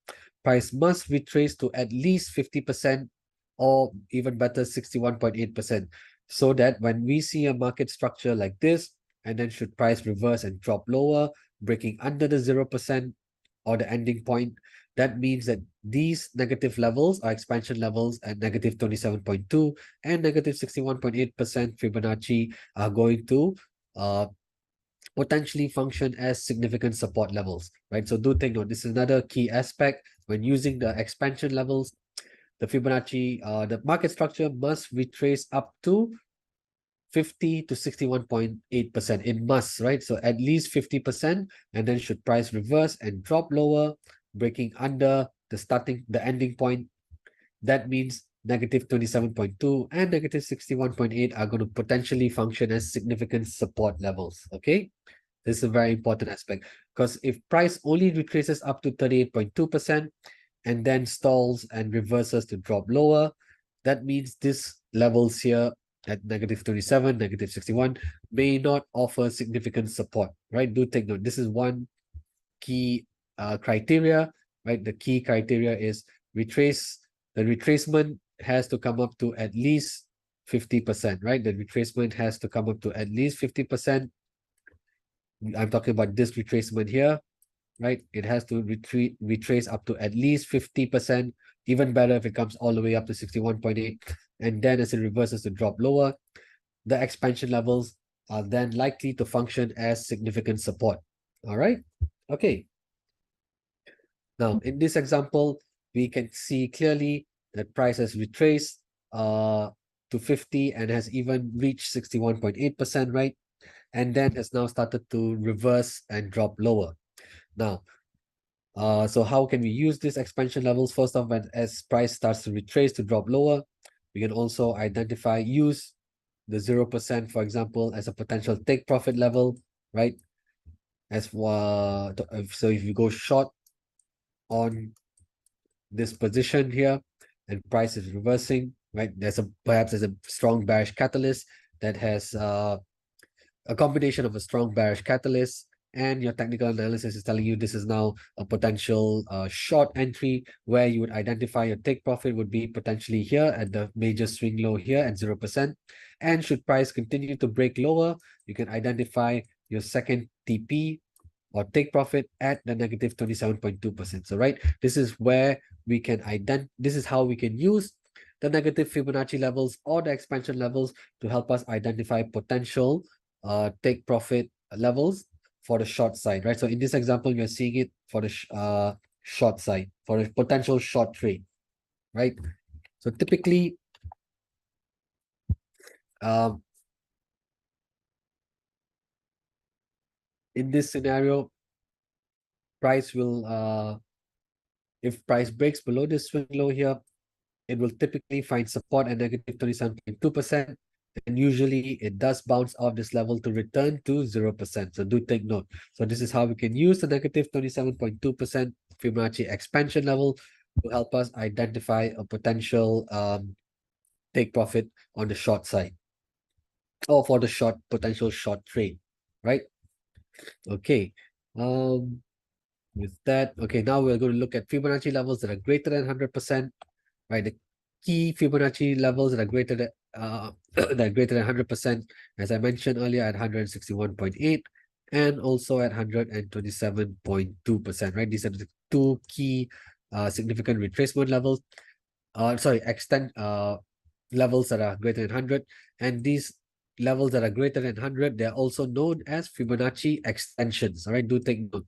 price must retrace to at least 50% or even better, 61.8%. So that when we see a market structure like this, and then should price reverse and drop lower, breaking under the 0% or the ending point, that means that these negative levels are expansion levels at negative 27.2 and negative 61.8% Fibonacci are going to potentially function as significant support levels, right? So do take note, this is another key aspect when using the expansion levels. The Fibonacci, the market structure must retrace up to 50 to 61.8%. It must, right? So at least 50%, and then should price reverse and drop lower, breaking under the ending point, that means negative 27.2 and negative 61.8 are going to potentially function as significant support levels, okay? This is a very important aspect, because if price only retraces up to 38.2% and then stalls and reverses to drop lower, that means this levels here at negative 27, negative 61 may not offer significant support, right? Do take note. This is one key criteria, right? The key criteria is retrace the retracement has to come up to at least 50%, right? The retracement has to come up to at least 50%. I'm talking about this retracement here, right? It has to retrace up to at least 50%, even better if it comes all the way up to 61.8. And then as it reverses to drop lower, the expansion levels are then likely to function as significant support. All right. Okay. Now, in this example, we can see clearly that price has retraced to 50 and has even reached 61.8%, right? And then has now started to reverse and drop lower. Now, so how can we use these expansion levels? First off, as price starts to retrace to drop lower, we can also use the 0%, for example, as a potential take profit level, right? So if you go short on this position here and price is reversing, right? Perhaps there's a strong bearish catalyst that has a combination of a strong bearish catalyst and your technical analysis is telling you this is now a potential short entry where you would identify your take profit would be potentially here at the major swing low here at 0%. And should price continue to break lower, you can identify your second TP or take profit at the negative 27.2%. So, right, this is where we can this is how we can use the negative Fibonacci levels or the expansion levels to help us identify potential take profit levels for the short side, right? So in this example, you're seeing it for the short side, for a potential short trade, right? So typically, in this scenario, price will, if price breaks below this swing low here, it will typically find support at negative 27.2%. And usually it does bounce off this level to return to 0%. So do take note. So this is how we can use the negative 27.2% Fibonacci expansion level to help us identify a potential take profit on the short side or for the potential short trade, right? Okay. With that, okay, now we're going to look at Fibonacci levels that are greater than 100%, right? The key Fibonacci levels that are greater than that are greater than 100%, as I mentioned earlier, at 161.8 and also at 127.2%, right? These are the two key significant retracement levels. Extent levels that are greater than 100, and these levels that are greater than 100, they're also known as Fibonacci extensions. All right, do take note.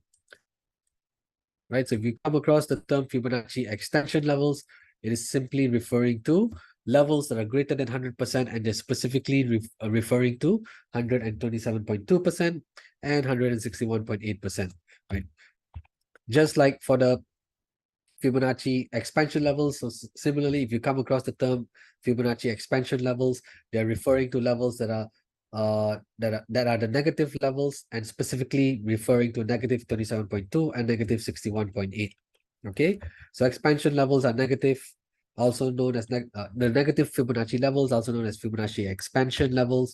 Right, so if you come across the term Fibonacci extension levels, it is simply referring to levels that are greater than 100%, and they're specifically referring to 127.2% and 161.8%, right? Just like for the Fibonacci expansion levels. So similarly, if you come across the term Fibonacci expansion levels, they're referring to levels that are the negative levels, and specifically referring to negative 27.2 and negative 61.8. Okay, so expansion levels are negative, also known as the negative Fibonacci levels, also known as Fibonacci expansion levels.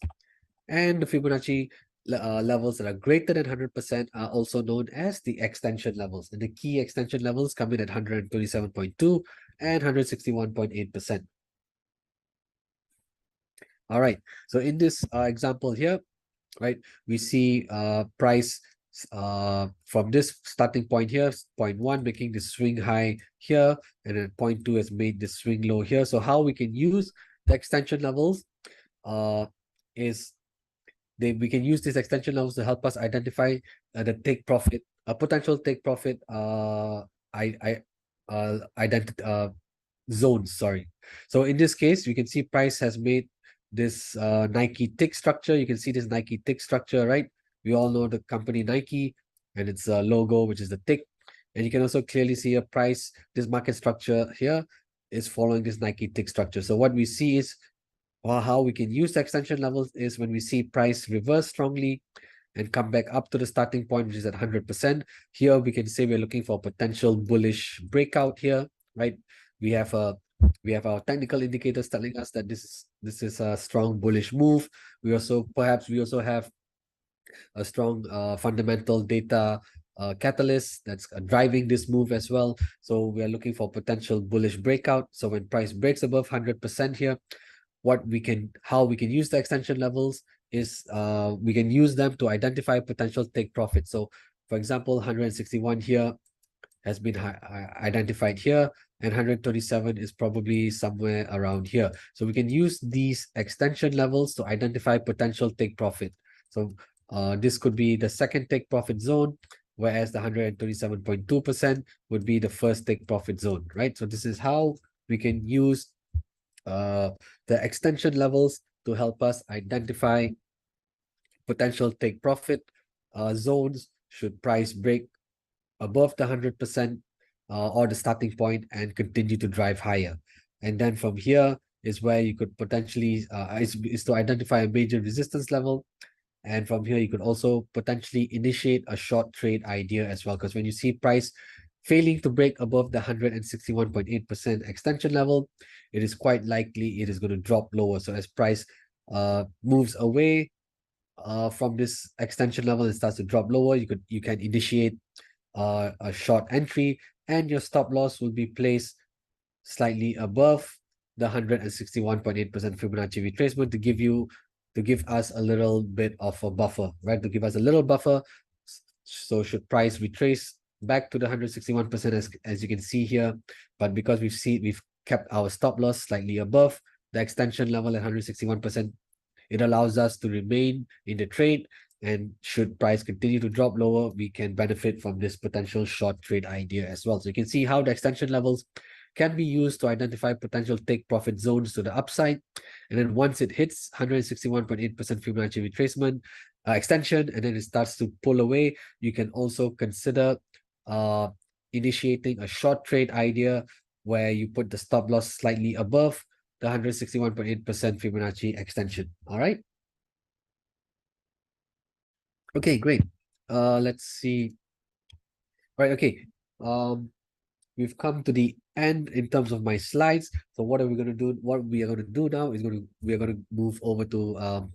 And the Fibonacci levels that are greater than 100% are also known as the extension levels. And the key extension levels come in at 127.2 and 161.8%. All right, so in this example here, right, we see price from this starting point here, point 1 making the swing high here, and then point 2 has made the swing low here. So how we can use the extension levels is we can use these extension levels to help us identify the take profit, a potential take profit zones. Sorry. So in this case, you can see price has made this Nike tick structure. You can see this Nike tick structure, right? We all know the company Nike and its logo, which is the tick. And you can also clearly see a price. This market structure here is following this Nike tick structure. So what we see is, or how we can use the extension levels, is when we see price reverse strongly and come back up to the starting point, which is at 100%. Here we can say we're looking for a potential bullish breakout here, right? We have our technical indicators telling us that this is a strong bullish move. We also have a strong fundamental data catalyst that's driving this move as well. So we are looking for potential bullish breakout. So when price breaks above 100% here, how we can use the extension levels is we can use them to identify potential take profit. So for example, 161 here has been identified here, and 127 is probably somewhere around here. So we can use these extension levels to identify potential take profit. So this could be the second take profit zone, whereas the 127.2% would be the first take profit zone, right? So this is how we can use uh, the extension levels to help us identify potential take profit zones should price break above the 100% or the starting point and continue to drive higher. And then from here is where you could potentially, is to identify a major resistance level. And from here, you could also potentially initiate a short trade idea as well. Because when you see price failing to break above the 161.8% extension level, it is quite likely it is going to drop lower. So as price moves away from this extension level and starts to drop lower, you can initiate a short entry, and your stop loss will be placed slightly above the 161.8% Fibonacci retracement to give us a little bit of a buffer, right? To give us a little buffer. So should price retrace back to the 161% as you can see here, but because we've kept our stop loss slightly above the extension level at 161%, it allows us to remain in the trade, and should price continue to drop lower, we can benefit from this potential short trade idea as well. So you can see how the extension levels can be used to identify potential take profit zones to the upside. And then once it hits 161.8% Fibonacci retracement extension, and then it starts to pull away, you can also consider uh, initiating a short trade idea where you put the stop loss slightly above the 161.8% Fibonacci extension. All right. Okay, great. Let's see. Right, okay. Um, we've come to the end in terms of my slides. So what are we going to do? What we are going to do now is we are going to move over to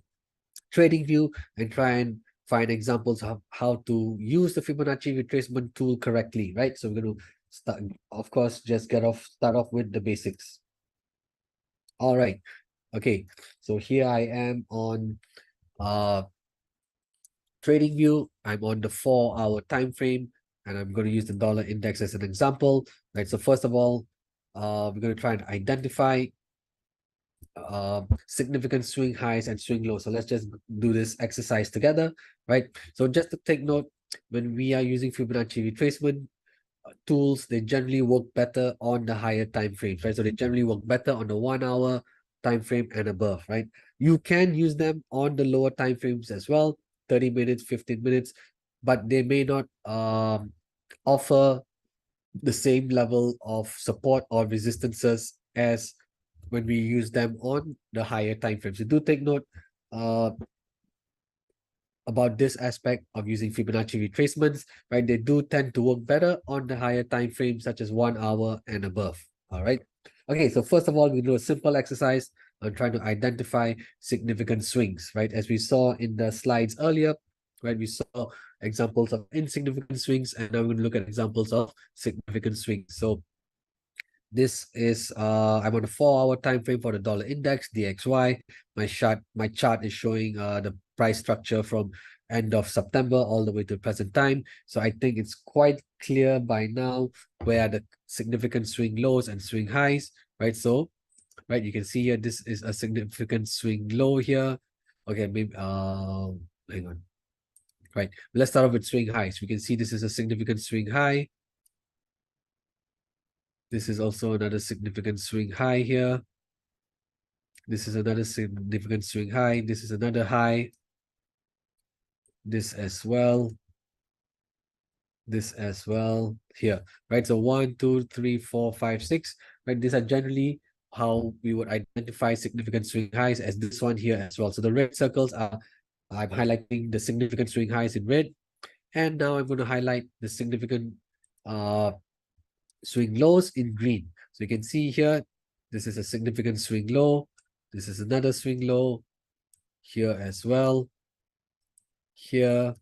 trading view and try and find examples of how to use the Fibonacci retracement tool correctly, right? So we're going to start, of course, just start off with the basics. All right. Okay. So here I am on trading view. I'm on the 4-hour time frame, and I'm going to use the dollar index as an example. Right. So first of all, we're going to try and identify significant swing highs and swing lows. So let's just do this exercise together, right? So just to take note, when we are using Fibonacci retracement tools, they generally work better on the higher time frames, right? So they generally work better on the 1 hour time frame and above, right? You can use them on the lower time frames as well, 30 minutes, 15 minutes, but they may not offer the same level of support or resistances as when we use them on the higher time frames. So do take note uh, about this aspect of using Fibonacci retracements, right? They do tend to work better on the higher time frames, such as 1 hour and above. All right. Okay, so first of all, we do a simple exercise on trying to identify significant swings, right? As we saw in the slides earlier, right? We saw examples of insignificant swings, and now we're going to look at examples of significant swings. So this is I'm on a 4-hour time frame for the dollar index, DXY. My chart is showing the price structure from end of September all the way to present time. So I think it's quite clear by now where the significant swing lows and swing highs, right? So, right, you can see here this is a significant swing low here. Okay, maybe hang on. Right, let's start off with swing highs. We can see this is a significant swing high. This is also another significant swing high here. This is another significant swing high. This is another high. This as well. This as well here, right? So 1, 2, 3, 4, 5, 6, right? These are generally how we would identify significant swing highs, as this one here as well. So the red circles are, I'm highlighting the significant swing highs in red. And now I'm going to highlight the significant swing lows in green. So you can see here, this is a significant swing low. This is another swing low here as well. Here,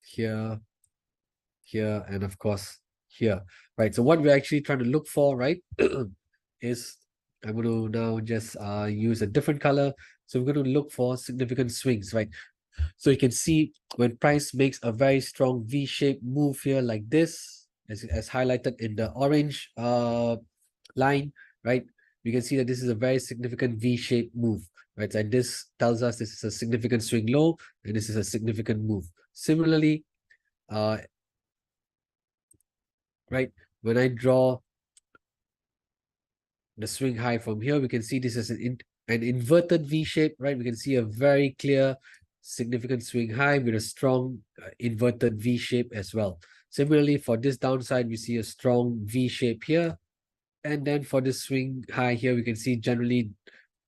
here, here, and of course here, right? So what we're actually trying to look for, right, is I'm going to now just use a different color. So we're going to look for significant swings, right? So you can see when price makes a very strong V-shaped move here like this, as highlighted in the orange line, right? You can see that this is a very significant V-shaped move, right? And this tells us this is a significant swing low, and this is a significant move. Similarly, uh, right, when I draw the swing high from here, we can see this is an inverted V shape, right? We can see a very clear, significant swing high with a strong inverted V shape as well. Similarly, for this downside, we see a strong V shape here. And then for this swing high here, we can see generally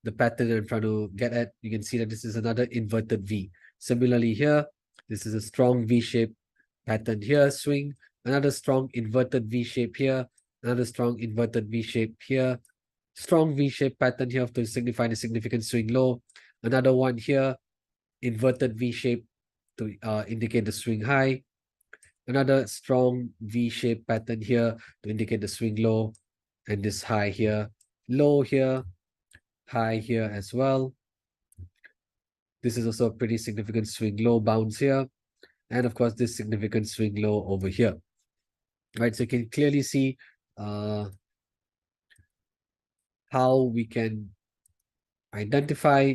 the pattern I'm trying to get at. You can see that this is another inverted V. Similarly here, this is a strong V shape pattern here, swing, another strong inverted V shape here, another strong inverted V shape here, strong V-shaped pattern here to signify the significant swing low. Another one here, inverted V-shape to indicate the swing high. Another strong V-shaped pattern here to indicate the swing low. And this high here, low here, high here as well. This is also a pretty significant swing low bounce here. And of course, this significant swing low over here. Right, so you can clearly see how we can identify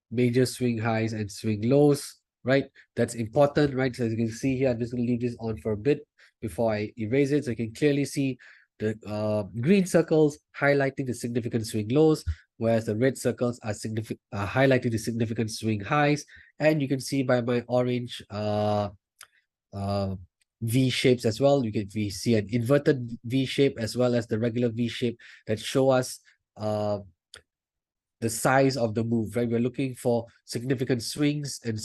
major swing highs and swing lows, right? That's important, right? So as you can see here, I'm just going to leave this on for a bit before I erase it. So you can clearly see the green circles highlighting the significant swing lows, whereas the red circles are highlighting the significant swing highs. And you can see by my orange uh, V shapes as well. We see an inverted V shape as well as the regular V shape that show us the size of the move, right? We're looking for significant swings and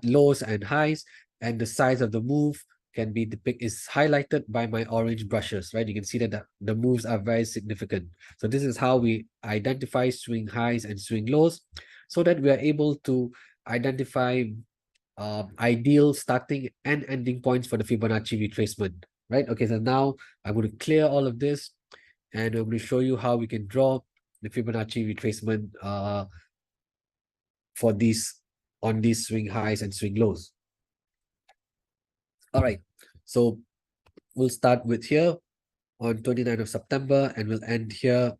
lows and highs, and the size of the move can be is highlighted by my orange brushes, right? You can see that the moves are very significant. So this is how we identify swing highs and swing lows, so that we are able to identify ideal starting and ending points for the Fibonacci retracement, right? Okay, so now I'm going to clear all of this, and I'm going to show you how we can draw the Fibonacci retracement for these swing highs and swing lows. All right, so we'll start with here on 29th of September and we'll end here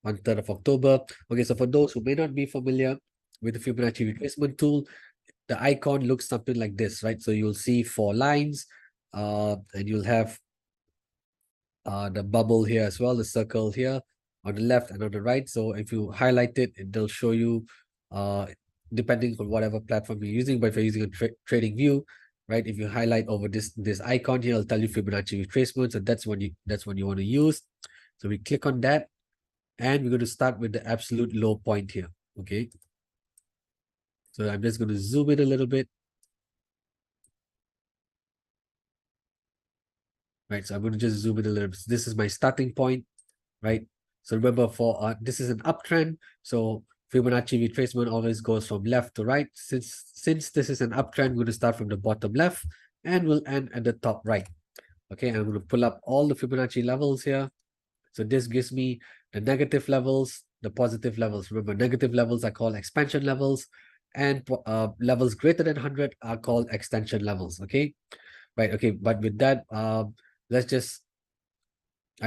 on 3rd of October. Okay, so for those who may not be familiar with the Fibonacci retracement tool, the icon looks something like this, right? So you'll see 4 lines and you'll have the bubble here as well, the circle here on the left and on the right. So if you highlight it, it'll show you depending on whatever platform you're using. But if you're using a trading view, right? If you highlight over this icon here, it'll tell you Fibonacci retracement. So that's what you want to use. So we click on that, and we're going to start with the absolute low point here. Okay. So I'm just going to zoom in a little bit. Right. So I'm going to just zoom in a little bit. So this is my starting point, right? So remember, for this is an uptrend. So Fibonacci retracement always goes from left to right. Since this is an uptrend, we're going to start from the bottom left and we'll end at the top right. Okay, I'm going to pull up all the Fibonacci levels here. So this gives me the negative levels, the positive levels. Remember, negative levels are called expansion levels, and levels greater than 100 are called extension levels. Okay, right. Okay, but with that, I'm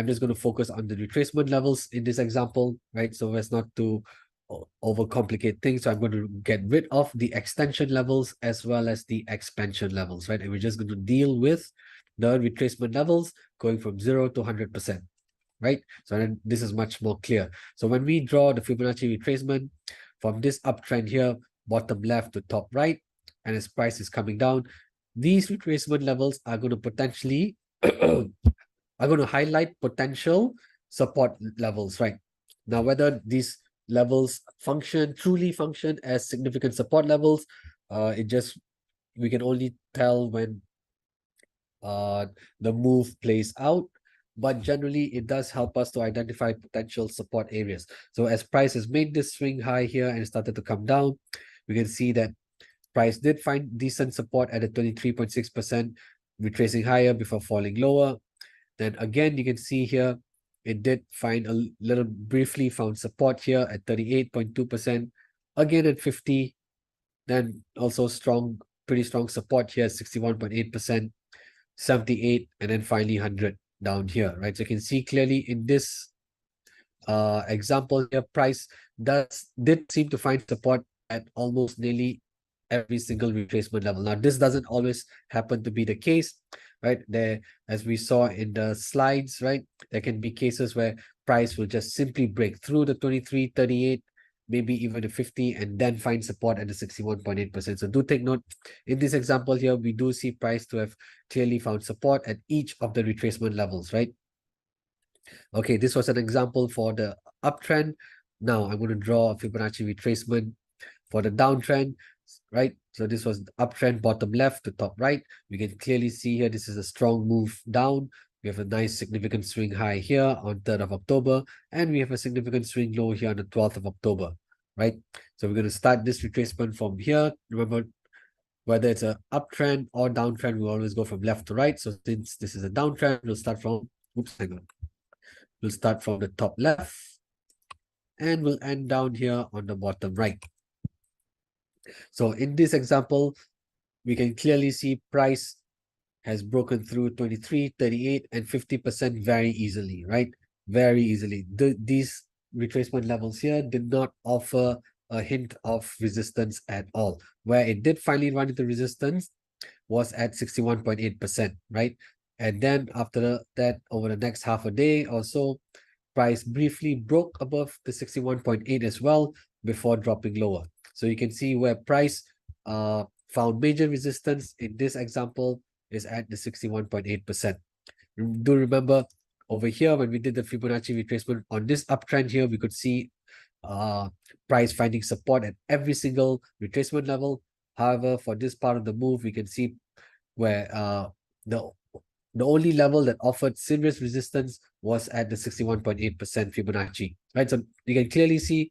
just going to focus on the retracement levels in this example, right? So as not to overcomplicate things. So I'm going to get rid of the extension levels as well as the expansion levels, right? And we're just going to deal with the retracement levels going from 0 to 100%, right? So then this is much more clear. So when we draw the Fibonacci retracement from this uptrend here, bottom left to top right, and as price is coming down, these retracement levels are going to potentially are going to highlight potential support levels, right? Now, whether these levels truly function as significant support levels, we can only tell when the move plays out. But generally, it does help us to identify potential support areas. So as price has made this swing high here and started to come down, we can see that price did find decent support at a 23.6%, retracing higher before falling lower. Then again, you can see here, it did find a little briefly found support here at 38.2%, again at 50, then also strong, pretty strong support here, 61.8%, 78, and then finally 100 down here, right? So you can see clearly in this example here, price did seem to find support at almost nearly every single retracement level. Now, this doesn't always happen to be the case, right? There, as we saw in the slides, right, there can be cases where price will just simply break through the 23, 38, maybe even the 50, and then find support at the 61.8%. So do take note, in this example here, we do see price to have clearly found support at each of the retracement levels, right? Okay, this was an example for the uptrend. Now I'm going to draw a Fibonacci retracement for the downtrend, right? So this was the uptrend, bottom left to top right. We can clearly see here, this is a strong move down. We have a nice significant swing high here on 3rd of October, and we have a significant swing low here on the 12th of October, right? So we're going to start this retracement from here. Remember, whether it's a uptrend or downtrend, we always go from left to right. So since this is a downtrend, we'll start from, oops, hang on. We'll start from the top left and we'll end down here on the bottom right. So in this example, we can clearly see price has broken through 23, 38, and 50% very easily, right? Very easily. These retracement levels here did not offer a hint of resistance at all. Where it did finally run into resistance was at 61.8%, right? And then after that, over the next half a day or so, price briefly broke above the 61.8 as well before dropping lower. So you can see where price found major resistance in this example is at the 61.8%. Do remember over here when we did the Fibonacci retracement on this uptrend here, we could see price finding support at every single retracement level. However, for this part of the move, we can see where the only level that offered serious resistance was at the 61.8% Fibonacci, right? So you can clearly see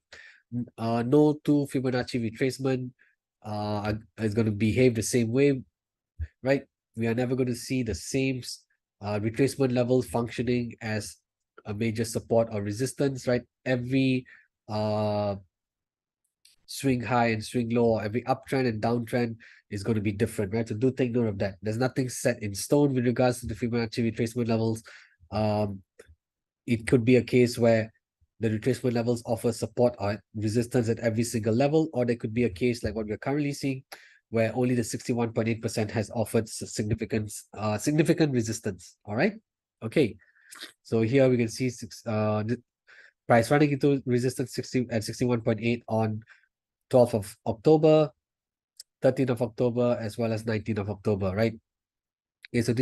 no two Fibonacci retracement is going to behave the same way, right? We are never going to see the same retracement levels functioning as a major support or resistance, right? Every swing high and swing low, or every uptrend and downtrend is going to be different, right? So do take note of that. There's nothing set in stone with regards to the Fibonacci retracement levels. It could be a case where the retracement levels offer support or resistance at every single level, or there could be a case like what we're currently seeing, where only the 61.8% has offered significant resistance. All right. Okay. So here we can see the price running into resistance 61.8 on 12th of October, 13th of October, as well as 19th of October, right? Okay, so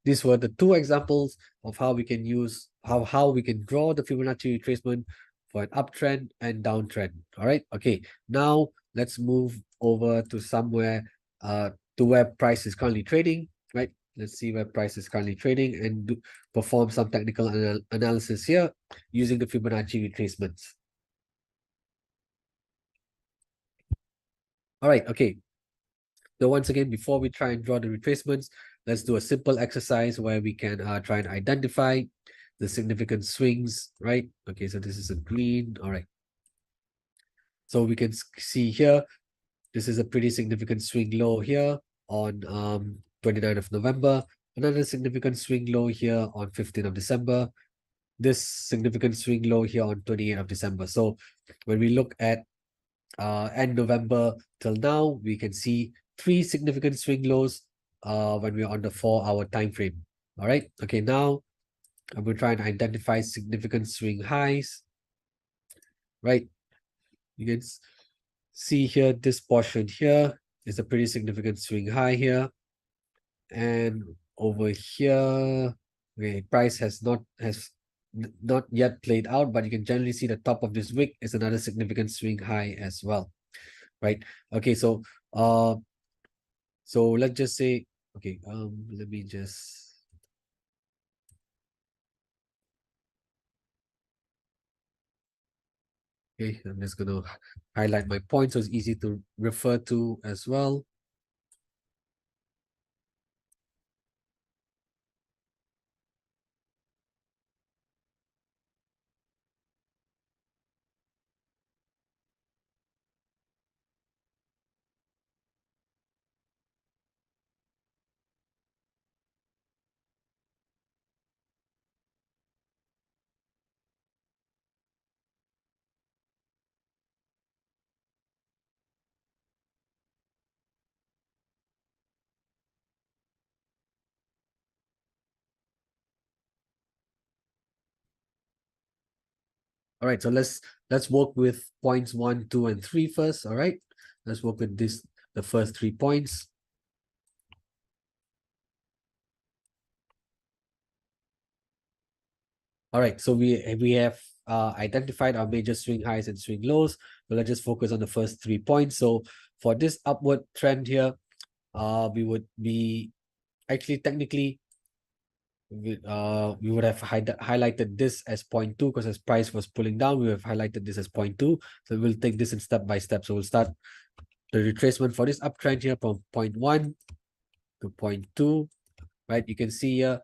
these were the two examples of how we can use how we can draw the Fibonacci retracement for an uptrend and downtrend. All right. Okay. Now let's move over to somewhere to where price is currently trading. Right. Let's see where price is currently trading and perform some technical analysis here using the Fibonacci retracements. All right. Okay. So once again, before we try and draw the retracements, let's do a simple exercise where we can try and identify the significant swings, right? Okay, so this is a green. All right. So we can see here, this is a pretty significant swing low here on 29th of November. Another significant swing low here on 15th of December. This significant swing low here on 28th of December. So when we look at end November till now, we can see 3 significant swing lows when we're on the 4-hour time frame. All right. Okay, now I'm going to try and identify significant swing highs. Right. You can see here, this portion here is a pretty significant swing high here. And over here, okay, price has not yet played out, but you can generally see the top of this wick is another significant swing high as well. Right. Okay, so let's just say, okay, let me just Okay, I'm just going to highlight my points so it's easy to refer to as well. All right, so let's work with points 1, 2, and 3 first. All right, let's work with the first 3 points. All right, so we have identified our major swing highs and swing lows. So let's just focus on the first 3 points. So for this upward trend here, we would be actually technically we would have highlighted this as point 2 because as price was pulling down, we have highlighted this as point 2. So we'll take this in step by step. So we'll start the retracement for this uptrend here from point 1 to point 2, right? You can see here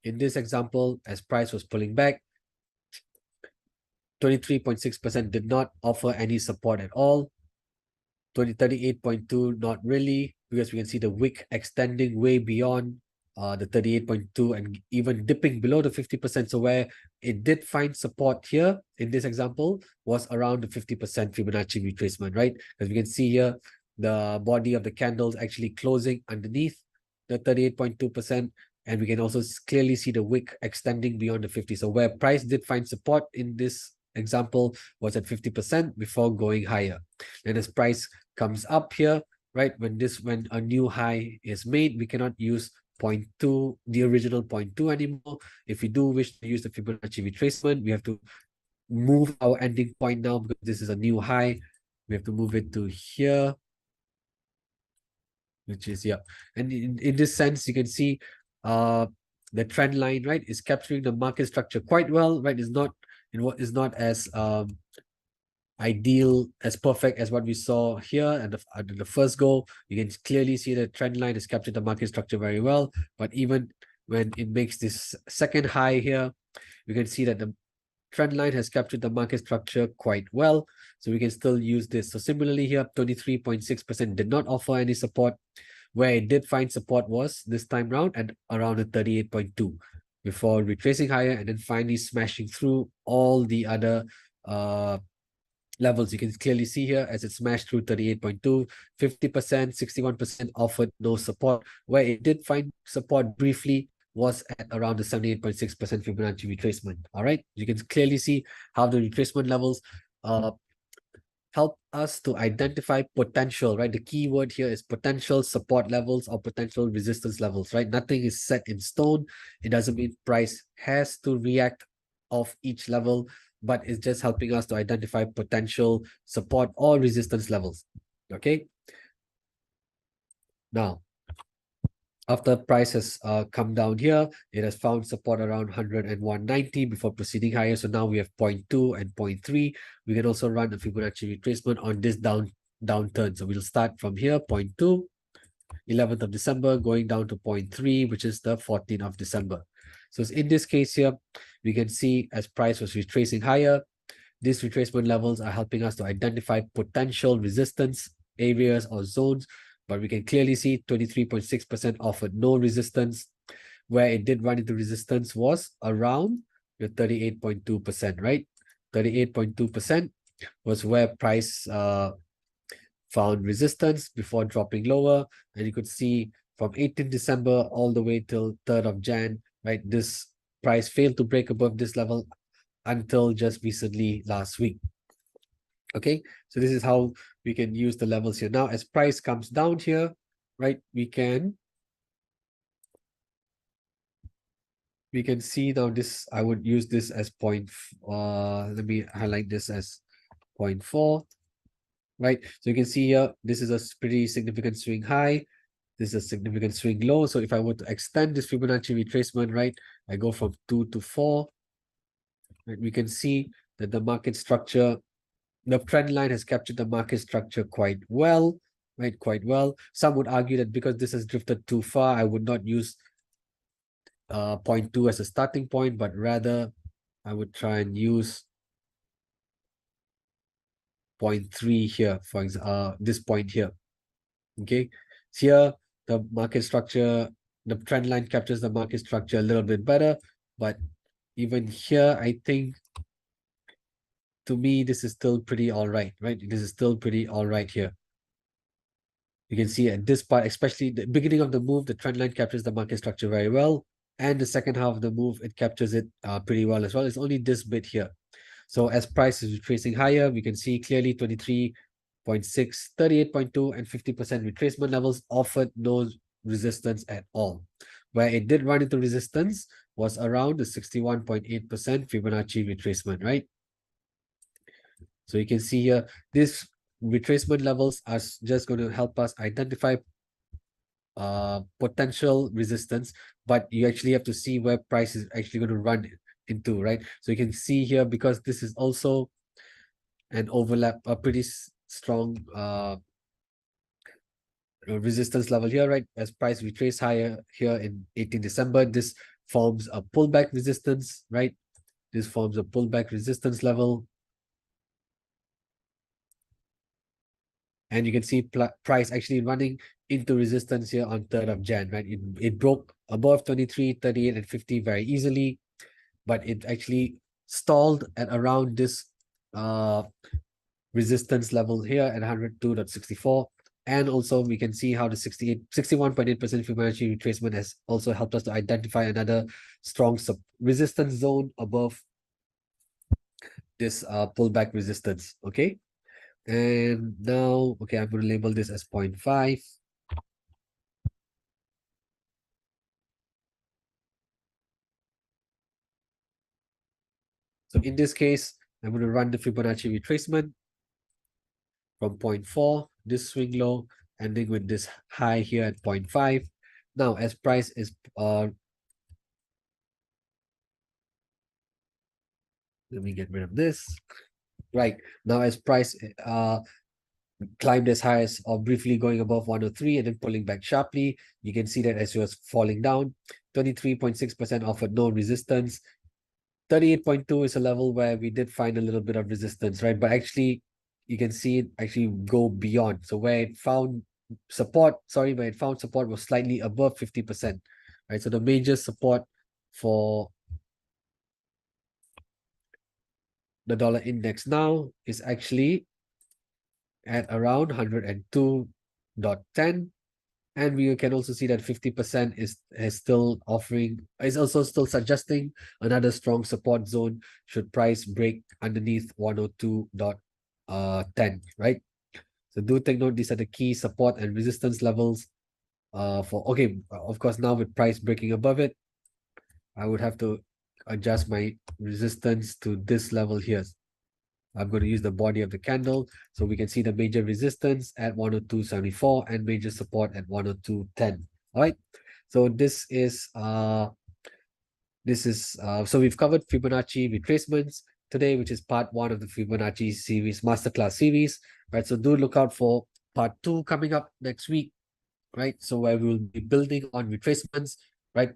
in this example, as price was pulling back, 23.6% did not offer any support at all. 38.2, not really, because we can see the wick extending way beyond the 38.2 and even dipping below the 50%. So where it did find support here in this example was around the 50% Fibonacci retracement, right? Because we can see here the body of the candles actually closing underneath the 38.2%. And we can also clearly see the wick extending beyond the 50. So where price did find support in this example was at 50% before going higher. And as price comes up here, right? When a new high is made, we cannot use point 2, the original point 2 anymore. If we do wish to use the Fibonacci retracement, we have to move our ending point now because this is a new high. We have to move it to here, which is, yeah. And in this sense, you can see the trend line, right, is capturing the market structure quite well, right? Is not as ideal, as perfect as what we saw here at the first go. You can clearly see the trend line has captured the market structure very well. But even when it makes this second high here, we can see that the trend line has captured the market structure quite well. So we can still use this. So similarly here, 23.6% did not offer any support. Where it did find support was this time round at around the 38.2 before retracing higher and then finally smashing through all the other levels. You can clearly see here as it smashed through 38.2, 50%, 61% offered no support. Where it did find support briefly was at around the 78.6% Fibonacci retracement. All right, you can clearly see how the retracement levels help us to identify potential, right? The key word here is potential support levels or potential resistance levels, right? Nothing is set in stone. It doesn't mean price has to react off each level, but it's just helping us to identify potential support or resistance levels. Okay. Now, after price has come down here, it has found support around 100 and 190 before proceeding higher. So now we have point 2 and point 3. We can also run a Fibonacci retracement on this downturn. So we'll start from here, point 2, 11th of December, going down to point 3, which is the 14th of December. So in this case here, we can see as price was retracing higher, these retracement levels are helping us to identify potential resistance areas or zones, but we can clearly see 23.6% offered no resistance. Where it did run into resistance was around the 38.2%, right? 38.2% was where price found resistance before dropping lower. And you could see from 18th December all the way till 3rd of Jan, right? This price failed to break above this level until just recently last week. Okay, so this is how we can use the levels here. Now, as price comes down here, right, we can see now this, I would use this as point, let me highlight this as 0.4, right? So you can see here, this is a pretty significant swing high. This is a significant swing low. So if I were to extend this Fibonacci retracement, right, I go from 2 to 4, right, we can see that the market structure, the trend line has captured the market structure quite well, right? Quite well. Some would argue that because this has drifted too far, I would not use point 2 as a starting point, but rather I would try and use point 3 here, for example, this point here. Okay, here the market structure, the trend line captures the market structure a little bit better, but even here, I think to me this is still pretty all right, right? This is still pretty all right here. You can see at this part, especially the beginning of the move, the trend line captures the market structure very well, and the second half of the move, it captures it pretty well as well. It's only this bit here. So as price is retracing higher, we can see clearly 23.6, 38.2, and 50% retracement levels offered no resistance at all. Where it did run into resistance was around the 61.8% Fibonacci retracement, right? So you can see here, this retracement levels are just going to help us identify potential resistance, but you actually have to see where price is actually going to run into, right? So you can see here, because this is also an overlap, a pretty strong resistance level here, right? As price retrace higher here in 18 December, this forms a pullback resistance, right? This forms a pullback resistance level. And you can see price actually running into resistance here on 3rd of Jan, right? It broke above 23, 38, and 50 very easily, but it actually stalled at around this resistance level here at 102.64. And also we can see how the 61.8% Fibonacci retracement has also helped us to identify another strong resistance zone above this pullback resistance. Okay. And now, okay, I'm going to label this as 0.5. So in this case, I'm going to run the Fibonacci retracement from 0.4, this swing low, ending with this high here at 0.5. Now, as price is let me get rid of this. Right now, as price climbed as high as or briefly going above 103 and then pulling back sharply, you can see that as it was falling down, 23.6% offered no resistance. 38.2 is a level where we did find a little bit of resistance, right? But actually, you can see it actually go beyond. So where it found support, where it found support was slightly above 50%, right? So the major support for the dollar index now is actually at around 102.10. And we can also see that 50% is still offering, is also still suggesting another strong support zone should price break underneath 102.10, right? So do take note, these are the key support and resistance levels for, okay, of course, now with price breaking above it, I would have to adjust my resistance to this level here. I'm going to use the body of the candle so we can see the major resistance at 102.74 and major support at 102.10. All right. So so we've covered Fibonacci retracements today, which is part 1 of the Fibonacci series, masterclass series, right? So do look out for part 2 coming up next week, right? So where we will be building on retracements, right?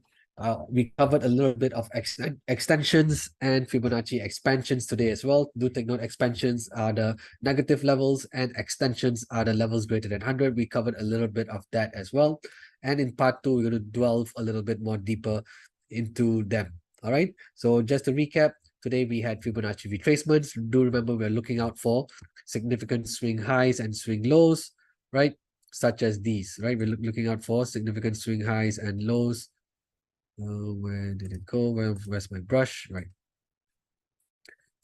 We covered a little bit of extensions and Fibonacci expansions today as well. Do take note, expansions are the negative levels and extensions are the levels greater than 100. We covered a little bit of that as well. And in part 2, we're going to delve a little bit more deeper into them. All right. So just to recap, today we had Fibonacci retracements. Do remember we're looking out for significant swing highs and swing lows, right? Such as these, right? We're looking out for significant swing highs and lows. Where did it go? Where's my brush? Right.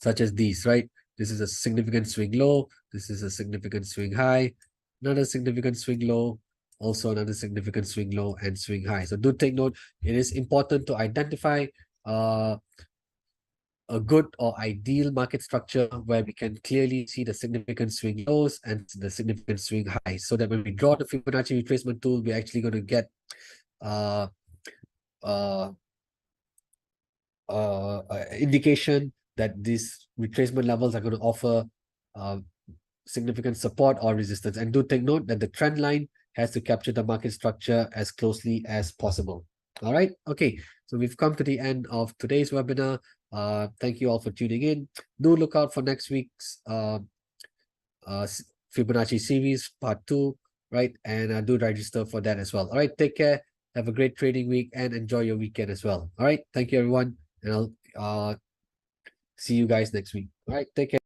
Such as these, right? This is a significant swing low. This is a significant swing high. Another significant swing low. Also another significant swing low and swing high. So do take note. It is important to identify a good or ideal market structure where we can clearly see the significant swing lows and the significant swing highs, so that when we draw the Fibonacci retracement tool, we're actually going to get uh, indication that these retracement levels are going to offer uh, significant support or resistance. And do take note that the trend line has to capture the market structure as closely as possible. All right. Okay. So we've come to the end of today's webinar. Thank you all for tuning in. Do look out for next week's uh, Fibonacci series part 2, right? And do register for that as well. All right. Take care. Have a great trading week and enjoy your weekend as well. All right. Thank you, everyone. And I'll see you guys next week. All right. Take care.